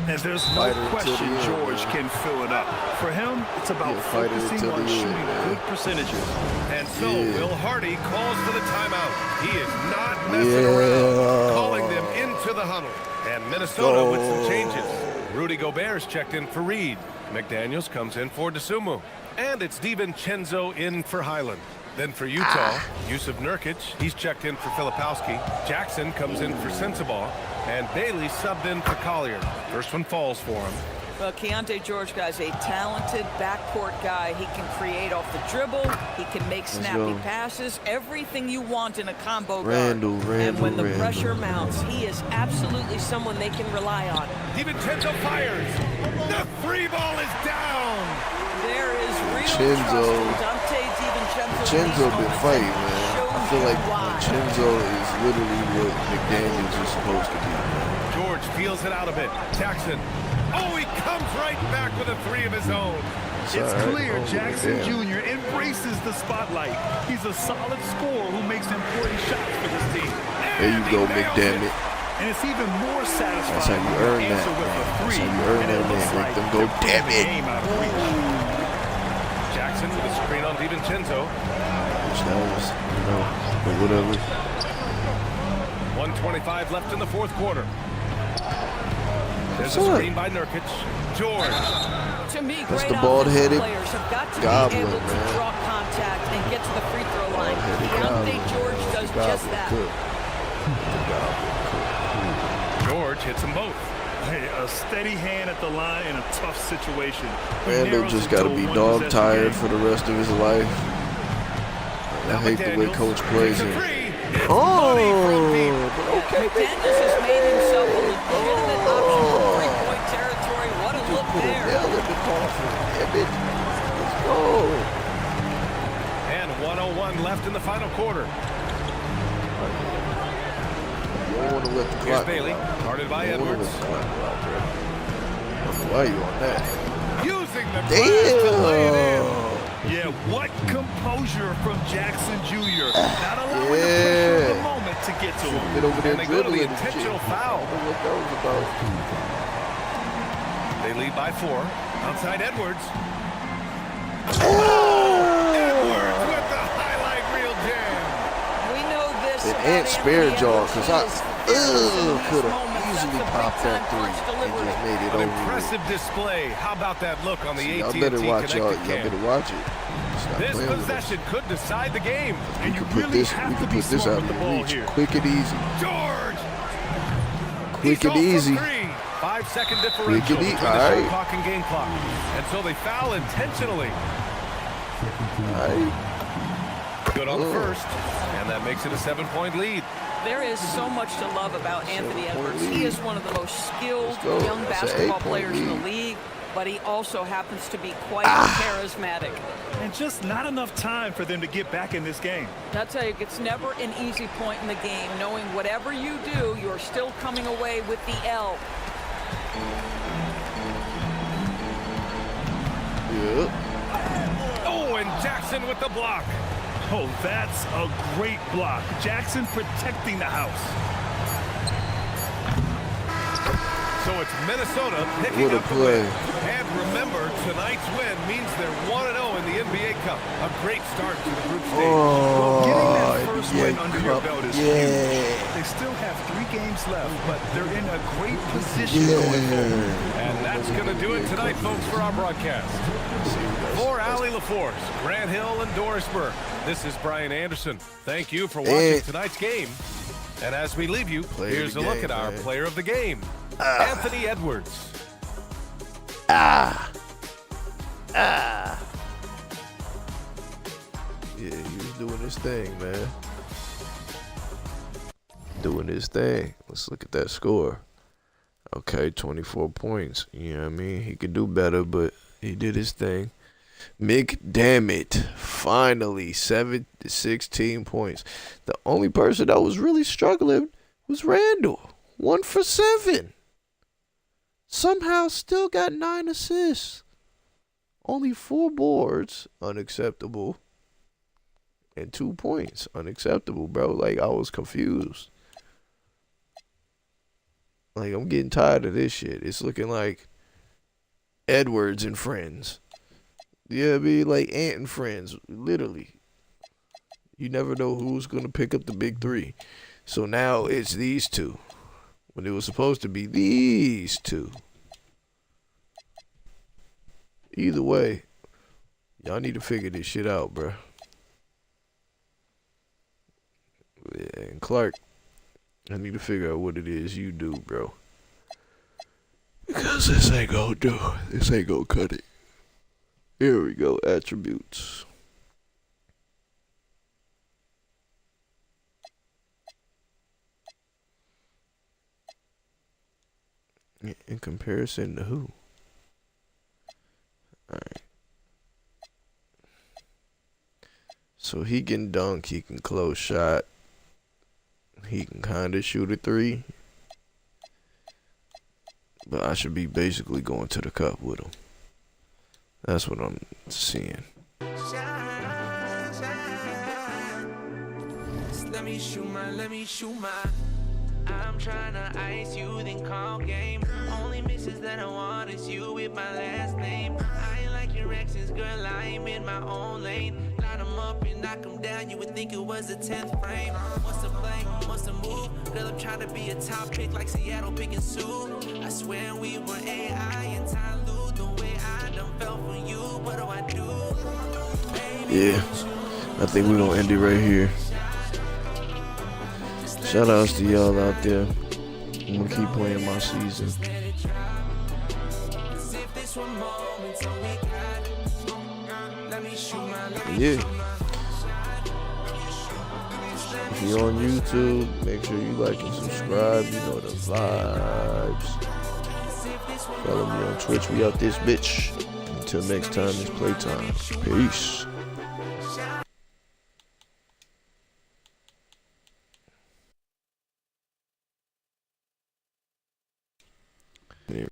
And there's no Fighter question to the end, George man. can fill it up. For him, it's about Yeah, fighter focusing to on the shooting end, man. good percentages. And so Yeah. Will Hardy calls for the timeout. He is not messing around, calling them into the huddle. And Minnesota with some changes. Rudy Gobert's checked in for Reed. McDaniels comes in for DeSumo. And it's DiVincenzo in for Highland. Then for Utah, Yusuf Nurkic, he's checked in for Filipowski. Jackson comes in for Sensabaugh. And Bailey subbed in for Collier. First one falls for him. Well, Keontae George, guys, a talented backcourt guy. He can create off the dribble. He can make snappy go. passes. Everything you want in a combo guard. Randall, and when the Randall. pressure mounts, he is absolutely someone they can rely on. DiVincenzo fires. The 3 ball is down. There is real Chenzo. trust in Dante DiVincenzo. Chenzo been fighting, man. I feel like Chenzo is literally what McDaniels is supposed to be. George feels it out a bit. Jackson. Oh, he comes right back with a 3 of his own. It's all right. clear Oh, Jackson damn. Jr. embraces the spotlight. He's a solid scorer who makes important shots for this team. There you go, McDammit. And it's even more satisfying That's how you when earn answer that, with man. a That's three, how you earn and that, it looks man. Make like them go, they're damn putting the it. game out of reach. Jackson with a screen on DiVincenzo. Which that was, but whatever. 1:25 left in the 4th quarter. There's What's a up? screen by Nurkic. George. To me, That's great the bald-headed players have got to goblin, be able to man. draw contact and get to the free throw line. Bald-headed Keontae goblin. George does just that. Cook. George hits them both. Hey, a steady hand at the line in a tough situation. He Randall narrows just it got to to a be one-possession dog tired game. for the rest of his life. I hate the way McDaniels Coach plays takes a him. 3. Oh, Okay, McDaniels has made himself a legitimate option for three-point territory. What a look there. Let's go. And 1:01 left in the final quarter. You don't want to let the Here's clock Bailey, go out. guarded by You don't wanna Edwards. let the clock go out, bro. I don't know why you on that. Using the glass to lay it in. Yeah, what composure from Jackson Jr. Not allowing the pressure of the moment to get to him. Get over there And they go to the dribbling and intentional shit. foul. I don't know what that was about. They lead by 4. Outside Edwards. Oh! Edwards with the highlight reel jam. We know this And about Ant spared Anthony y'all, Edwards. because He is I fearless in these could have moments. easily That's a popped that big-time three punch and delivery. just made it An over. impressive display. How about that look on the Y'all AT&T better watch y'all. connected Y'all cam? better watch it. Stop This playing with us. possession could decide the game. We And you could put really this. have We to could be put this smart out with of the ball reach, here. quick and easy. George. Quick He's and off for easy. 3. 5-second Quick differential and between easy. the All shot right. clock and game clock. And so they foul intentionally. All right. Good on the first. And that makes it a 7-point lead. There is so much to love about Anthony Edwards. He is one of the most skilled Let's go. young That's an basketball 8-point players in the lead. league, but he also happens to be quite charismatic. And just not enough time for them to get back in this game. I'll tell you, it's never an easy point in the game, knowing whatever you do, you're still coming away with the L. Yep. Oh, and Jackson with the block. Oh, that's a great block. Jackson protecting the house. So it's Minnesota picking What a up the play. win. And remember, tonight's win means they're 1-0 in the NBA Cup. A great start to the group stage. Getting Oh, that first win NBA under your Cup. belt is Yeah. huge. They still have 3 games left, but they're in a great position going forward. Yeah. And that's going to do it tonight, folks, for our broadcast. For Allie LaForce, Grant Hill, and Doris Burke, this is Brian Anderson. Thank you for watching tonight's game. And as we leave you, here's a look at our player of the game, Anthony Edwards. Yeah, he was doing his thing, man. Doing his thing. Let's look at that score. Okay, 24 points. You know what I mean? He could do better, but he did his thing. McDammit, finally, 16 points. The only person that was really struggling was Randall. 1 for 7. Somehow still got 9 assists. Only 4 boards, unacceptable. And 2 points, unacceptable, bro. Like, I was confused. Like, I'm getting tired of this shit. It's looking like Edwards and friends. Yeah, be like Ant and friends, literally. You never know who's going to pick up the big three. So now it's these two. When it was supposed to be these two. Either way, y'all need to figure this shit out, bro. Yeah, and Clark, I need to figure out what it is you do, bro. Because this ain't gonna do it. This ain't gonna cut it. Here we go, attributes. In comparison to who? Alright. So he can dunk, he can close shot. He can kind of shoot a 3. But I should be basically going to the cup with him. That's what I'm seeing. Let me shoot my. I'm trying to ice you, then call game. Only misses that I want is you with my last name. I ain't like your exes, girl, I am in my own lane. Line them up and knock them down, you would think it was a 10th frame. What's the play, what's the move? Girl, I'm trying to be a top pick like Seattle picking Sue. I swear we were AI and Ty Lue. The way I done fell for you, what do I do? Yeah, I think we're gonna end it right here. Shout outs to y'all out there. I'm gonna keep playing my season. Yeah. If you're on YouTube, make sure you like and subscribe. You know the vibes. Follow me on Twitch. We out this bitch. Until next time, it's playtime. Peace.